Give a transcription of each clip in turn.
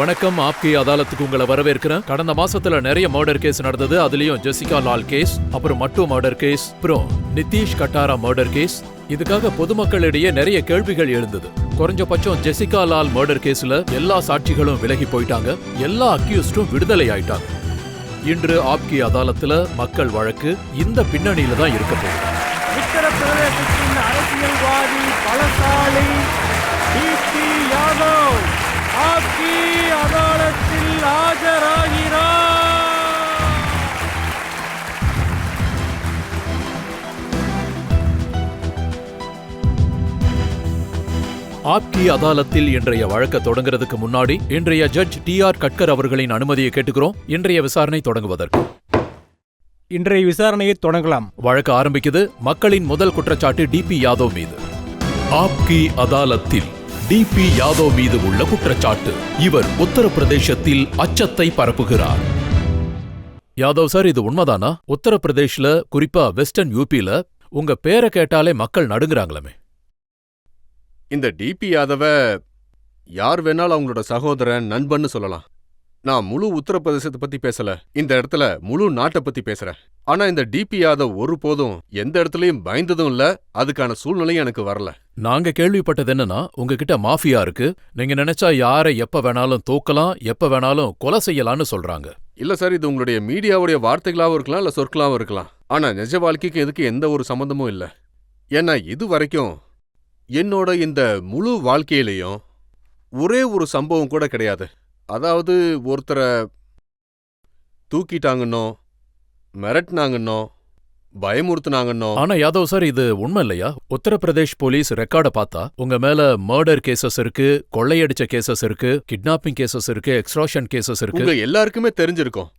வணக்கம். ஆப்கி அதாலத்துக்கு உங்களை வரவேற்கிறேன். கடந்த மாசத்துல நிறைய மர்டர் கேஸ் நடந்தது. அதுலயும் ஜெசிகா லால் கேஸ், அப்புறம் மட்டு மர்டர் கேஸ், அப்புறம் நிதிஷ் கட்டாரா மர்டர் கேஸ். இதுக்காக பொதுமக்களிடையே நிறைய கேள்விகள் எழுந்தது. குறைஞ்சபட்சம் ஜெசிகா லால் மர்டர் கேஸ்ல எல்லா சாட்சிகளும் விலகி போயிட்டாங்க. எல்லா அக்யூஸ்டும் விடுதலை ஆயிட்டாங்க. இன்று ஆப்கி அதாலத்துல மக்கள் வழக்கு இந்த பின்னணியில தான் இருக்க போகுது. உத்தரப்பிரதேசத்தின் அரசியல்வாதி பலசாலி டிபி யாதவ் ஆப்கி அதாலத்தில் ஆஜராகிறார். ஆப்கி அதாலத்தில் இன்றைய வழக்க தொடங்குறதுக்கு முன்னாடி இன்றைய ஜட்ஜ் டி.ஆர். கட்கர் அவர்களின் அனுமதியை கேட்டுக்கிறோம். இன்றைய விசாரணை தொடங்குவதற்கு இன்றைய விசாரணையை தொடங்கலாம். வழக்கு ஆரம்பிக்குது. மக்களின் முதல் குற்றச்சாட்டு டிபி யாதவ் மீது. ஆப்கி அதாலத்தில் டிபி யாதவ் மீது உள்ள குற்றச்சாட்டு, இவர் உத்தரப்பிரதேசத்தில் அச்சத்தை பரப்புகிறார். யாதவ் சார், இது உண்மைதானா? உத்தரப்பிரதேஷ்ல, குறிப்பா வெஸ்டர்ன் யூபில உங்க பேரை கேட்டாலே மக்கள் நடுங்குறாங்களே. இந்த டிபி யாதவ யார் வேணாலும் அவங்களோட சகோதரன், நண்பன்னு சொல்லலாம். நான் முழு உத்தரப்பிரதேசத்தை பத்தி பேசல, இந்த இடத்துல முழு நாட்டை பத்தி பேசுறேன். ஆனா இந்த டிபி யாதவ் ஒருபோதும் எந்த இடத்துலயும் பயந்ததும் இல்ல, அதுக்கான சூழ்நிலையும் எனக்கு வரல. நாங்க கேள்விப்பட்டது என்னன்னா, உங்ககிட்ட மாஃபியா இருக்கு. நீங்க நினைச்சா யாரை எப்ப வேணாலும் தூக்கலாம், எப்ப வேணாலும் கொலை செய்யலாம்னு சொல்றாங்க. இல்ல சார், இது உங்களுடைய மீடியாவுடைய வார்த்தைகளாவும் இருக்கலாம், இல்ல சொற்களாவும் இருக்கலாம். ஆனா நிஜ வாழ்க்கைக்கு இதுக்கு எந்த ஒரு சம்பந்தமும் இல்ல. ஏன்னா இது வரைக்கும் என்னோட இந்த முழு வாழ்க்கையிலையும் ஒரே ஒரு சம்பவம் கூட கிடையாது. அதாவது ஒருத்தரை தூக்கிட்டாங்கன்னோ, மிரட்டினாங்கன்னோ, பயமுறுத்தினாங்கன்னோ. ஆனா யாதவ் சார், இது உண்மை இல்லையா? உத்தரப்பிரதேஷ் போலீஸ் ரெக்கார்டை பார்த்தா உங்க மேல மர்டர் கேசஸ் இருக்கு, கொள்ளையடிச்ச கேசஸ் இருக்கு, கிட்னாப்பிங் கேசஸ் இருக்கு, எக்ஸ்ட்ராஷன் கேசஸ் இருக்கு. உங்க எல்லாருக்குமே தெரிஞ்சிருக்கும்.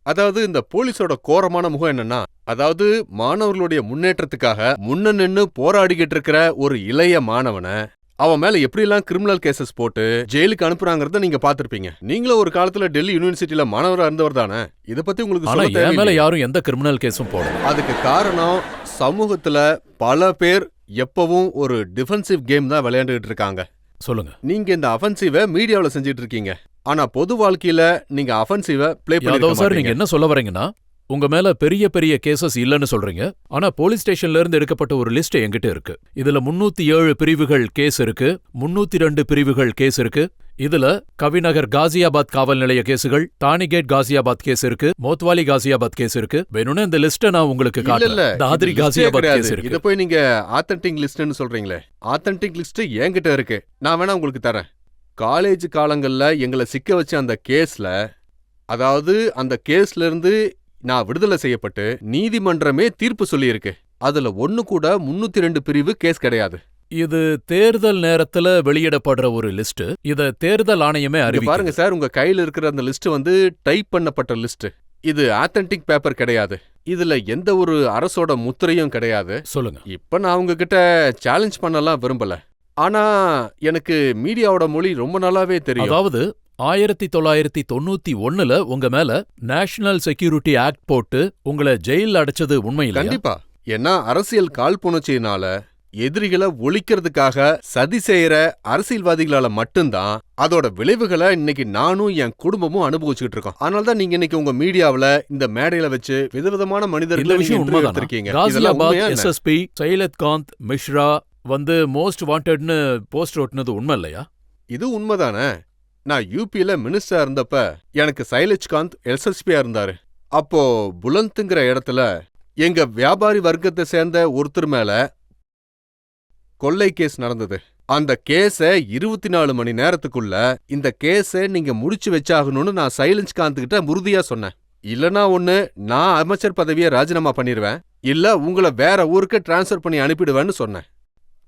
அதாவது இந்த போலீஸோட கோரமான முகம் என்னன்னா, அதாவது மாணவர்களுடைய முன்னேற்றத்துக்காக முன்ன நின்னு போராடிக்கிட்டு இருக்கிற ஒரு இளைய மாணவனை அவன் மேல எப்படிலாம் கிரிமினல் கேசஸ் போட்டு ஜெயிலுக்கு அனுப்புறாங்கறத நீங்க பாத்திருப்பீங்க. நீங்களும் ஒரு காலத்துல டெல்லி யூனிவர்சிட்டியில மாணவரா இருந்தவர் தானே. இத பத்தி உங்களுக்கு சொல்ல தேவையில்லை. என் மேல யாரும் எந்த கிரிமினல் கேஸும் போடல. அதுக்கு காரணம் சமூகத்துல பல பேர் எப்பவும் ஒரு டிஃபென்சிவ் கேம் தான் விளையாண்டுட்டு இருக்காங்க. சொல்லுங்க. நீங்க இந்த அஃபென்சிவ மீடியாவுல செஞ்சிட்டு இருக்கீங்க. ஆனா பொது வாழ்க்கையில நீங்க அஃபென்சிவ ப்ளே பண்ணிருக்க சார், நீங்க என்ன சொல்ல வரீங்கன்னா, உங்க மேல பெரிய பெரிய கேசஸ் இல்லன்னு சொல்றீங்க. ஆனா போலீஸ் ஸ்டேஷன்ல இருந்து எடுக்கப்பட்ட ஒரு லிஸ்ட் என்கிட்ட இருக்கு. இதுல 307 பிரிவுகள் கேஸ் இருக்கு, 302 பிரிவுகள் கேஸ் இருக்கு. இதுல கவிநகர் காசியாபாத் காவல் நிலைய கேசுகள், தானிகேட் காசியாபாத் கேஸ் இருக்கு, மோத்வாலி காசியாபாத் கேஸ் இருக்கு. வேணும்னா இந்த லிஸ்ட நான் உங்களுக்கு காட்டுறேன். தாத்ரி காசியாபாத் கேஸ் இருக்கு. இத போய் நீங்க ஆத்தென்டிக் லிஸ்ட்னு சொல்றீங்களே, ஆத்தென்டிக் லிஸ்ட் என்கிட்ட இருக்கு. நான் வேணா உங்களுக்கு தரேன். காலேஜ் காலங்கள்ல எங்களை சிக்க வச்ச அந்த கேஸ்ல, அதாவது அந்த கேஸ்ல இருந்து நான் விடுதலை செய்யப்பட்டு நீதிமன்றமே தீர்ப்பு சொல்லியிருக்கு. அதுல ஒன்னு கூட 302 பிரிவு கேஸ் கிடையாது. இது தேர்தல் நேரத்துல வெளியிடப்படுற ஒரு லிஸ்ட். இத தேர்தல் ஆணையமே அறிவிக்குது. பாருங்க சார், உங்க கையில இருக்கிற அந்த லிஸ்ட் டைப் பண்ணப்பட்ட லிஸ்ட். இது ஆத்தென்டிக் பேப்பர் கிடையாது. இதுல எந்த ஒரு அரசோட முத்திரையும் கிடையாது. சொல்லுங்க. இப்ப நான் உங்ககிட்ட சேலஞ்ச் பண்ணலாம் விரும்பல. ஆனா எனக்கு மீடியாவோட மொழி ரொம்ப நாளாவே தெரியும். அதாவது 1991ல உங்க மேல நேஷனல் செக்யூரிட்டி ஆக்ட் போட்டு உங்களை ஜெயில அடைச்சது உண்மையில? கண்டிப்பா. ஏன்னா அரசியல் காழ்ப்புணர்ச்சியினால எதிரிகளை ஒழிக்கிறதுக்காக சதி செய்யற அரசியல்வாதிகளால மட்டும்தான் அதோட விளைவுகளை இன்னைக்கு நானும் என் குடும்பமும் அனுபவிச்சுட்டு இருக்கோம். அதனாலதான் நீங்க இன்னைக்கு உங்க மீடியாவில இந்த மேடையில வச்சு விதவிதமான மனிதர்களை எடுத்திருக்கீங்க. காசியாபாத் எஸ்எஸ்பி சைலத் காந்த் மிஸ்ரா மோஸ்ட் வாண்டட்னு போஸ்டர் ஒட்டினது உண்மை இல்லையா? இது உண்மைதானே. நான் யூபியில மினிஸ்டரா இருந்தப்ப எனக்கு சைலஜ்காந்த் எஸ்எஸ்பியா இருந்தாரு. அப்போ புலந்துங்கிற இடத்துல எங்க வியாபாரி வர்க்கத்தை சேர்ந்த ஒருத்தர் மேல கொள்ளை கேஸ் நடந்தது. அந்த கேஸ 24 மணி நேரத்துக்குள்ள இந்த கேஸ நீங்க முடிச்சு வச்சாகணும்னு நான் சைலஜ்காந்த் கிட்ட உறுதியா சொன்னேன். இல்லனா ஒண்ணு நான் அமைச்சர் பதவியை ராஜினாமா பண்ணிருவேன், இல்ல உங்களை வேற ஊருக்கு டிரான்ஸ்பர் பண்ணி அனுப்பிடுவேன்னு சொன்னேன்.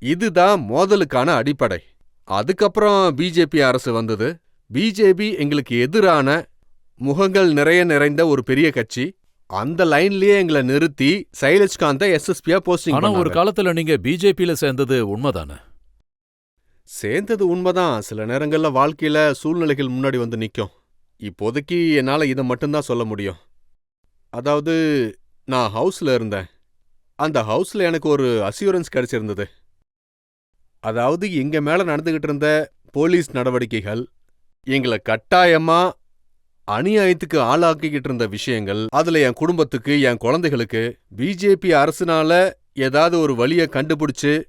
இதுதான் மோதலுக்கான அடிப்படை. அதுக்கப்புறம் பிஜேபி அரசு வந்தது. பிஜேபி எங்களுக்கு எதிரான முகங்கள் நிறைந்த ஒரு பெரிய கட்சி. அந்த லைன்லயே எங்களை நிறுத்தி சைலஜ்காந்த எஸ்எஸ்பியா போஸ்டிங் பண்ணாங்க. ஆனா ஒரு காலத்துல நீங்க பிஜேபியில சேர்ந்தது உண்மைதானே? சேர்ந்தது உண்மைதான். சில நேரங்கள்ல வாழ்க்கையில சூழ்நிலைகள் முன்னாடி வந்து நிக்கும். இப்போதைக்கு என்னால இதை மட்டும்தான் சொல்ல முடியும். அதாவது நான் ஹவுஸ்ல இருந்தேன். அந்த ஹவுஸ்ல எனக்கு ஒரு அஷ்யூரன்ஸ் கிடைச்சிருந்தது. அதாவது எங்க மேல நடந்துகிட்டு இருந்த போலீஸ் நடவடிக்கைகள், எங்களை கட்டாயமா அநியாயத்துக்கு ஆளாக்கிக்கிட்டு இருந்த விஷயங்கள், அதுல என் குடும்பத்துக்கு, என் குழந்தைகளுக்கு பிஜேபி அரசுனால ஏதாவது ஒரு வழியை கண்டுபிடிச்சு,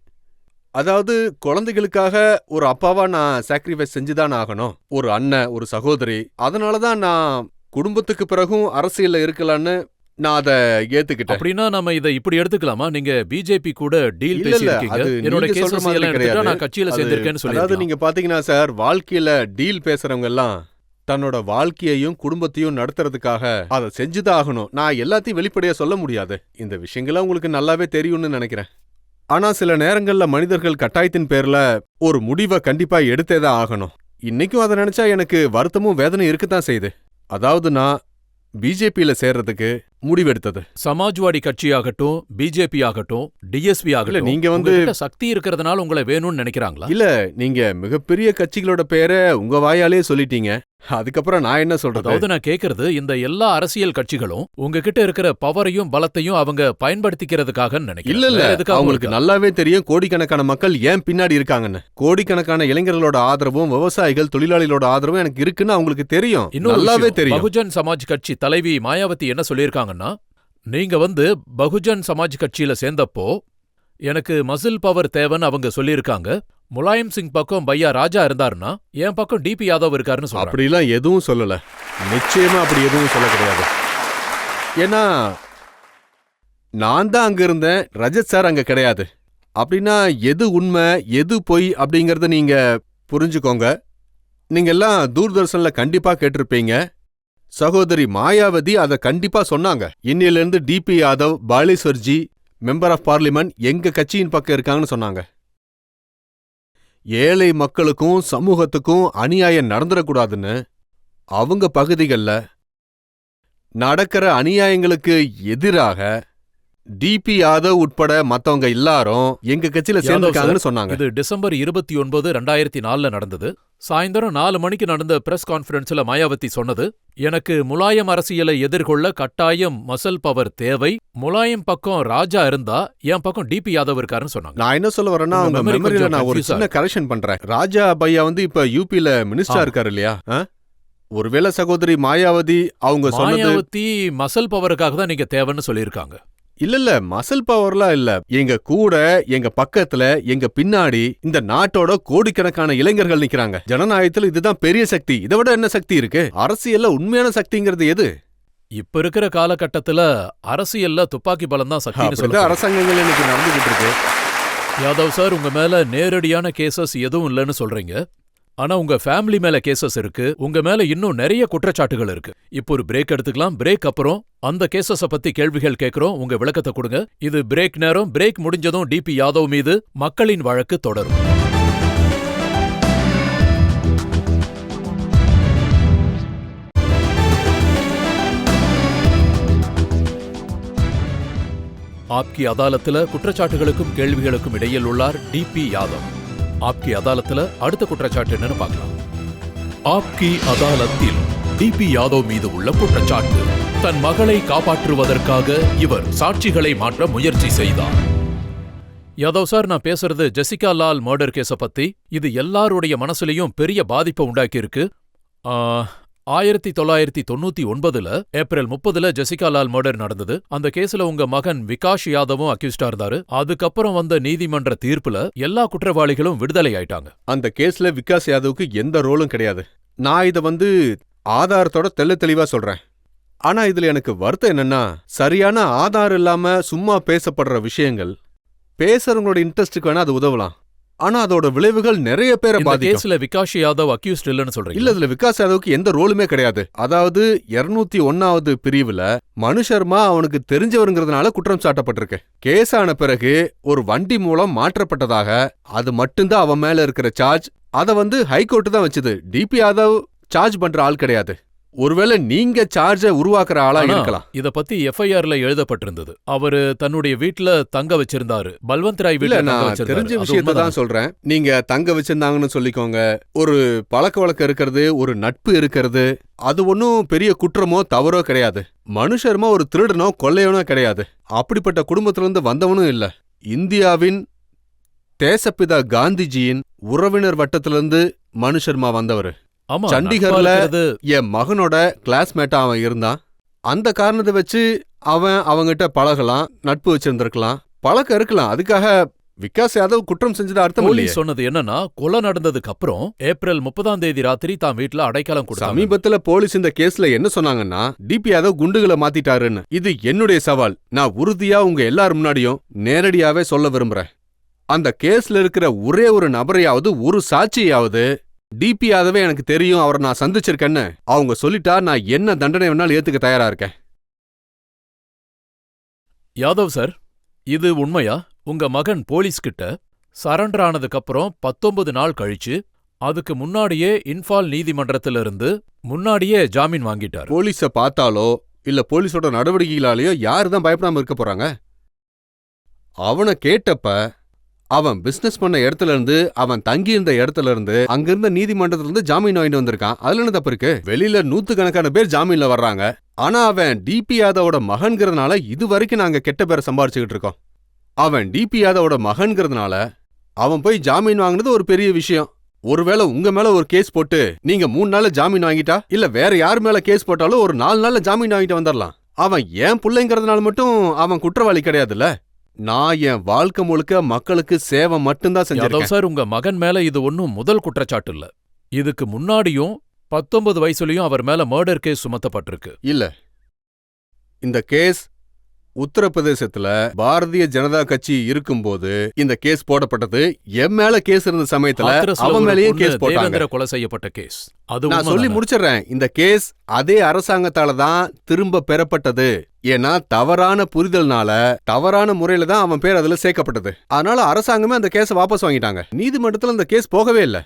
அதாவது குழந்தைகளுக்காக ஒரு அப்பாவா நான் சாக்ரிஃபைஸ் செஞ்சுதான் ஆகணும். ஒரு அண்ணன், ஒரு சகோதரி. அதனாலதான் நான் குடும்பத்துக்கு பிறகும் அரசியல்ல இருக்கலான்னு நான் அதை ஏத்துக்கிட்டேன். அப்படின்னா நம்ம இதை இப்படி எடுத்துக்கலாமா? நீங்க பிஜேபி கூட டீல் இல்ல, இல்ல, பேசியிருக்கீங்க. அது என்னோட நீங்க சொல்ற கேசஸ் மாதிரி எல்லாம் கிடையாது. எடுத்துட்டா நான் கட்சியில அது- சேர்ந்திருக்கேன்னு அதாவது சொல்லிருக்கலாம். நீங்க பாத்தீங்கன்னா சார், வாழ்க்கையில டீல் பேசுறவங்க எல்லாம் தன்னோட வாழ்க்கையையும் குடும்பத்தையும் நடத்துறதுக்காக அதை செஞ்சுதான் ஆகணும். நான் எல்லாத்தையும் வெளிப்படையா சொல்ல முடியாது. இந்த விஷயங்கள்லாம் உங்களுக்கு நல்லாவே தெரியும்னு நினைக்கிறேன். ஆனா சில நேரங்கள்ல மனிதர்கள் கட்டாயத்தின் பேர்ல ஒரு முடிவை கண்டிப்பா எடுத்தேதான் ஆகணும். இன்னைக்கும் அதை நினைச்சா எனக்கு வருத்தமும் வேதனையும் இருக்கத்தான் செய்யுது. அதாவது நான் பிஜேபியில சேர்றதுக்கு முடிவெடுத்தது. சமாஜ்வாடி கட்சியாகட்டும், பிஜேபி ஆகட்டும், டிஎஸ்பி ஆகட்டும், நீங்க வந்து- உங்ககிட்ட சக்தி இருக்கிறதுனால உங்களை வேணும்னு நினைக்கிறாங்களா? இல்ல, நீங்க மிகப்பெரிய கட்சிகளோட பேரை உங்க வாயாலே சொல்லிட்டீங்க. அதுக்கப்புறம் நான் என்ன சொல்றது? அதாவது நான் கேக்குறது, இந்த எல்லா அரசியல் கட்சிகளும் உங்ககிட்ட இருக்கிற பவரையும் பலத்தையும் அவங்க பயன்படுத்திக்கிறதுக்காக நினைக்கிறேன். இல்ல, இல்ல, வேற எதுக்காகவும் அவங்களுக்கு இருக்கா? நல்லாவே தெரியும் கோடிக்கணக்கான மக்கள் ஏன் பின்னாடி இருக்காங்கன்னு. கோடிக்கணக்கான இளைஞர்களோட ஆதரவும், விவசாயிகள், தொழிலாளிகளோட ஆதரவும் எனக்கு இருக்குன்னு அவங்களுக்கு தெரியும். இன்னொரு நல்லாவே விஷயம், தெரியும். பகுஜன் சமாஜ் கட்சி தலைவி மாயாவதி என்ன சொல்லியிருக்காங்கன்னா, நீங்க பகுஜன் சமாஜ் கட்சியில சேர்ந்தப்போ எனக்கு மசில் பவர் தேவைன்னு அவங்க சொல்லியிருக்காங்க. முலாயம் சிங் பக்கம் பையா ராஜா இருந்தாருன்னா என் பக்கம் டிபி யாதவ் இருக்காருன்னு சொல்றாங்க. அப்படிலாம் எதுவும் சொல்லல. நிச்சயமா அப்படி எதுவும் சொல்ல கிடையாது. ஏன்னா நான் தான் அங்க இருந்தேன், ரஜத் சார் அங்க கிடையாது. அப்படின்னா எது உண்மை எது பொய் அப்படிங்கறத நீங்க புரிஞ்சுக்கோங்க. நீங்க எல்லாம் தூர்தர்ஷன்ல கண்டிப்பா கேட்டிருப்பீங்க. சகோதரி மாயாவதி அதை கண்டிப்பா சொன்னாங்க. இன்னிலிருந்து DP Yadav, Baleshwarji member of parliament எங்க கட்சியின் பக்கம் இருக்காங்கன்னு சொன்னாங்க. ஏழை மக்களுக்கும் சமூகத்துக்கும் அநியாயம் நடந்துடக்கூடாதுன்னு அவங்க பகுதிகளில் நடக்கிற அநியாயங்களுக்கு எதிராக டிபி யாதவ் உட்பட மத்தவங்க எல்லாரும் எங்க கட்சியில சேர்ந்திருக்காங்கன்னு சொன்னாங்க. இது டிசம்பர் 29, 2004 நடந்தது. சாயந்தரம் 4 மணிக்கு நடந்த பிரஸ் கான்ஃபரன்ஸ்ல மாயாவதி சொன்னது, எனக்கு முலாயம் அரசியலை எதிர்கொள்ள கட்டாயம் மசல் பவர் தேவை. முலாயம் பக்கம் ராஜா இருந்தா என் பக்கம் டிபி யாதவ் இருக்காருன்னு சொன்னாங்க. நான் என்ன சொல்ல வரேன்னா, உங்க அவங்க memory மெமரியில கொஞ்சம் நான் ஒரு confuse சின்ன கரெக்ஷன் பண்றேன். ராஜா பையா இப்ப யூபில மினிஸ்டரா ஆமா. இருக்காரு இல்லையா? ஒருவேளை சகோதரி மாயாவதி அவங்க சொன்னது மாயாவதி மசல் பவருக்காக தான் நீங்க தேவைன்னு சொல்லியிருக்காங்க. இல்ல, மசில் பவர்லாம் இல்ல. எங்க கூட, எங்க பக்கத்துல, எங்க பின்னாடி இந்த நாட்டோட கோடிக்கணக்கான இளைஞர்கள் நிக்கிறாங்க. ஜனநாயகத்துல இதுதான் பெரிய சக்தி. இதை விட என்ன சக்தி இருக்கு? அரசியல்ல உண்மையான சக்திங்கிறது எது? இப்ப இருக்கிற காலகட்டத்துல அரசியல்ல துப்பாக்கி பலம் தான் சக்தின்னு அப்படிதான் சொல்லுங்க. அரசாங்கங்கள் இன்னைக்கு நடந்துகிட்டு இருக்கு. யாதவ் சார், உங்க மேல நேரடியான கேசஸ் எதுவும் இல்லைன்னு சொல்றீங்க. ஆனா உங்க ஃபேமிலி மேல கேசஸ் இருக்கு. உங்க மேல இன்னும் நிறைய குற்றச்சாட்டுகள் இருக்கு. இப்போ ஒரு பிரேக் எடுத்துக்கலாம். பிரேக் அப்புறம் அந்த கேசஸ பத்தி கேள்விகள் கேட்கிறோம். உங்க விளக்கத்தை கொடுங்க. இது பிரேக் நேரம். பிரேக் முடிஞ்சதும் டிபி யாதவ் மீது மக்களின் வழக்கு தொடரும். ஆப்கி அதாலத்துல குற்றச்சாட்டுகளுக்கும் கேள்விகளுக்கும் இடையில் உள்ளார் டிபி யாதவ். ஆப்கி அதாலத்துல அடுத்த குற்றச்சாட்டு என்னன்னு பார்க்கலாம். ஆப்கி அதாலத்தில் டிபி யாதவ் மீது உள்ள குற்றச்சாட்டு, தன் மகளை காப்பாற்றுவதற்காக இவர் சாட்சிகளை மாற்ற முயற்சி செய்தார். யாதவ் சார், நான் பேசுறது ஜெசிகா லால் மர்டர் கேஸ பத்தி. இது எல்லாருடைய மனசுலயும் பெரிய பாதிப்பை உண்டாக்கியிருக்கு. 1999 ஏப்ரல் 30 ஜெசிகா லால் மர்டர் நடந்தது. அந்த கேஸ்ல உங்க மகன் விகாஷ் யாதவும் அக்யூஸ்டா இருந்தாரு. அதுக்கப்புறம் வந்த நீதிமன்ற தீர்ப்புல எல்லா குற்றவாளிகளும் விடுதலை ஆயிட்டாங்க. அந்த கேஸ்ல விகாஸ் யாதவுக்கு எந்த ரோலும் கிடையாது. நான் இதை ஆதாரத்தோட தெளிவா சொல்றேன். ஆனா இதுல எனக்கு வருத்தம் என்னன்னா, சரியான ஆதாரம் இல்லாம சும்மா பேசப்படுற விஷயங்கள் பேசுறவங்களோட இன்ட்ரெஸ்டுக்கு வேணா அது உதவலாம். ஆனா அதோட விளைவுகள் நிறைய பேரை இந்த பாதிக்கும். கேஸ்ல விகாஷ் யாதவ் அக்யூஸ்ட் இல்லன்னு சொல்றீங்க? இல்ல, இதுல விகாஸ் யாதவுக்கு எந்த ரோலுமே கிடையாது. அதாவது 201வது பிரிவுல மனு சர்மா அவனுக்கு தெரிஞ்சவருங்கிறதுனால குற்றம் சாட்டப்பட்டிருக்கு. கேஸ் ஆன பிறகு ஒரு வண்டி மூலம் மாற்றப்பட்டதாக அது மட்டும்தான் அவன் மேல இருக்கிற சார்ஜ். அத ஹைகோர்ட் தான் வச்சது. டிபி யாதவ் சார்ஜ் பண்ற ஆள் கிடையாது. ஒருவேளை நீங்க சார்ஜ உருவாக்குற ஆளா ஆனா, இருக்கலாம். இத பத்தி எஃப்ஐஆர்ல எழுதப்பட்டிருந்தது. அவரு தன்னுடைய வீட்ல தங்க வச்சிருந்தாரு. பல்வந்த் ராய் இல்ல, வீட்ல தங்க நான் வச்சிருந்தாரு. தெரிஞ்ச அது விஷயத்தை உண்மைதானா? தான் சொல்றேன். நீங்க தங்க வச்சிருந்தாங்கன்னு சொல்லிக்கோங்க. ஒரு பழக்க வழக்கம் இருக்கிறது, ஒரு நட்பு இருக்கிறது, அது ஒன்னும் பெரிய குற்றமோ தவறோ கிடையாது. மனு சர்மா ஒரு திருடனோ கொள்ளையனோ கிடையாது. அப்படிப்பட்ட குடும்பத்திலிருந்து வந்தவனும் இல்ல. இந்தியாவின் தேசப்பிதா காந்திஜியின் உறவினர் வட்டத்திலிருந்து மனு சர்மா வந்தவர். ஆமா, சண்டிகர்ல நட்பா இருக்கிறது. என் மகனோட கிளாஸ்மேட்டா அவன் இருந்தான். அந்த காரணத்தை வச்சு அவன் அவங்கிட்ட பழகலாம், நட்பு வச்சிருந்திருக்கலாம், பழக்கம் இருக்கலாம். அதுக்காக விகாஸ் யாதவ் குற்றம் செஞ்சது அர்த்தம் இல்லையே. போலீஸ் சொன்னது என்னன்னா, கொலை நடந்ததுக்கு அப்புறம் ஏப்ரல் 30 ராத்திரி தான் வீட்ல அடைக்கலம் கொடுத்தாங்க. சமீபத்துல போலீஸ் இந்த கேஸ்ல என்ன சொன்னாங்கன்னா, டிபி யாதவ் குண்டுகளை மாத்திட்டாருன்னு. இது என்னுடைய சவால். நான் உறுதியா உங்க எல்லார் முன்னாடியும் நேரடியாவே சொல்ல விரும்புறேன். அந்த கேஸ்ல இருக்கிற ஒரே ஒரு நபரையாவது, ஒரு சாட்சியாவது, டிபி யாதவே எனக்கு தெரியும், அவரை நான் சந்திச்சிருக்கேன்னு அவங்க சொல்லிட்டா நான் என்ன தண்டனை வேணாலும் ஏத்துக்க தயாரா இருக்கேன். யாதவ் சார், இது உண்மையா? உங்க மகன் போலீஸ் கிட்ட சரண்டர் ஆனதுக்கு அப்புறம் 19 நாள் கழிச்சு, அதுக்கு முன்னாடியே இன்ஃபால் நீதிமன்றத்திலிருந்து முன்னாடியே ஜாமீன் வாங்கிட்டார். போலீஸ பார்த்தாலோ இல்ல போலீஸோட நடவடிக்கைகளாலேயோ யாரு தான் பயப்படாம இருக்க போறாங்க? அவனை கேட்டப்ப அவன் பிசினஸ் பண்ண இடத்துல இருந்து, அவன் தங்கி இருந்த இடத்துல இருந்து, அங்கிருந்த நீதிமன்றத்துல இருந்து ஜாமீன் வாங்கிட்டு வந்திருக்கான். அதுல என்ன தப்பு இருக்கு? வெளியில 100கணக்கான பேர் ஜாமீன்ல வர்றாங்க. ஆனா அவன் டிபி யாதவோட மகன்கிறதுனால இது வரைக்கும் நாங்க கெட்ட பேரை சம்பாரிச்சுக்கிட்டு இருக்கோம். அவன் டிபி யாதவோட மகன்கிறதுனால அவன் போய் ஜாமீன் வாங்கினது ஒரு பெரிய விஷயம். ஒருவேளை உங்க மேல ஒரு கேஸ் போட்டு நீங்க 3 நாள்ல ஜாமீன் வாங்கிட்டா, இல்ல வேற யார் மேல கேஸ் போட்டாலும் ஒரு 4 நாள்ல ஜாமீன் வாங்கிட்டு வந்துடலாம். அவன் ஏன் பிள்ளைங்கிறதுனால மட்டும் அவன் குற்றவாளி கிடையாதுல்ல. நான் என் வாழ்க்கை முழுக்க மக்களுக்கு சேவை மட்டும்தான் செஞ்சிருக்கேன். யாதவ் சார், உங்க மகன் மேல இது ஒன்னும் முதல் குற்றச்சாட்டு இல்ல. இதுக்கு முன்னாடியும் 19 வயசுலயும் அவர் மேல மர்டர் கேஸ் சுமத்தப்பட்டிருக்கு. இல்ல, இந்த கேஸ் உத்தரப்பிரதேசத்துல பாரதிய ஜனதா கட்சி இருக்கும்போது இந்த கேஸ் போடப்பட்டது. என் மேல கேஸ் இருந்த சமயத்துல ஹாத்ரஸ்ல அவன் ஒரு மேலயும் பொண்ணு கேஸ் போட்டாங்க. தேவேந்திர கொலை செய்யப்பட்ட கேஸ். அது நான் சொல்லி உண்மைதானே? முடிச்சிடுறேன். இந்த கேஸ் அதே அரசாங்கத்தால தான் திரும்ப பெறப்பட்டது. ஏன்னா தவறான புரிதல்னால, தவறான முறையில தான் அவன் பேர் அதுல சேர்க்கப்பட்டது. அதனால அரசாங்கமே அந்த கேஸை வாபஸ் வாங்கிட்டாங்க. நீதிமன்றத்துல அந்த கேஸ் போகவே இல்ல.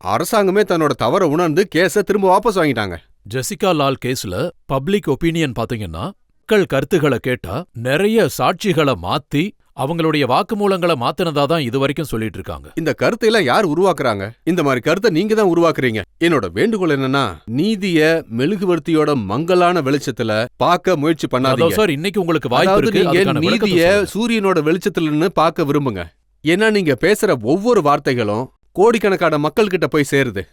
அரசாங்கமே தன்னோட தவற உணர்ந்து கேஸை திரும்ப வாபஸ் வாங்கிட்டாங்க. ஜெசிகா லால் கேஸ்ல பப்ளிக் ஒப்பீனியன் பாத்தீங்கன்னா, மக்கள் கருத்துக்களை கேட்டா நிறைய சாட்சிகளை மாத்தி அவங்களுடைய வாக்குமூலங்களை மாத்தினதா தான் இது வரைக்கும் சொல்லிட்டு இருக்காங்க. இந்த கருத்தை எல்லாம் யார் உருவாக்குறாங்க? இந்த மாதிரி கருத்தை நீங்க தான் உருவாக்குறீங்க. என்னோட வேண்டுகோள் என்னன்னா, நீதிய மெழுகுவர்த்தியோட மங்கலான வெளிச்சத்துல பார்க்க முயற்சி பண்ணாதீங்க. சார், இன்னைக்கு உங்களுக்கு வாய்ப்பு அதாவது இருக்கு. நீங்க அதுக்கான விளக்கத்தை நீதிய சொல்லுங்க. சூரியனோட வெளிச்சத்துல பார்க்க விரும்புங்க. ஏன்னா நீங்க பேசுற ஒவ்வொரு வார்த்தைகளும் கோடிக்கணக்கான மக்கள் கிட்ட போய் சேருது.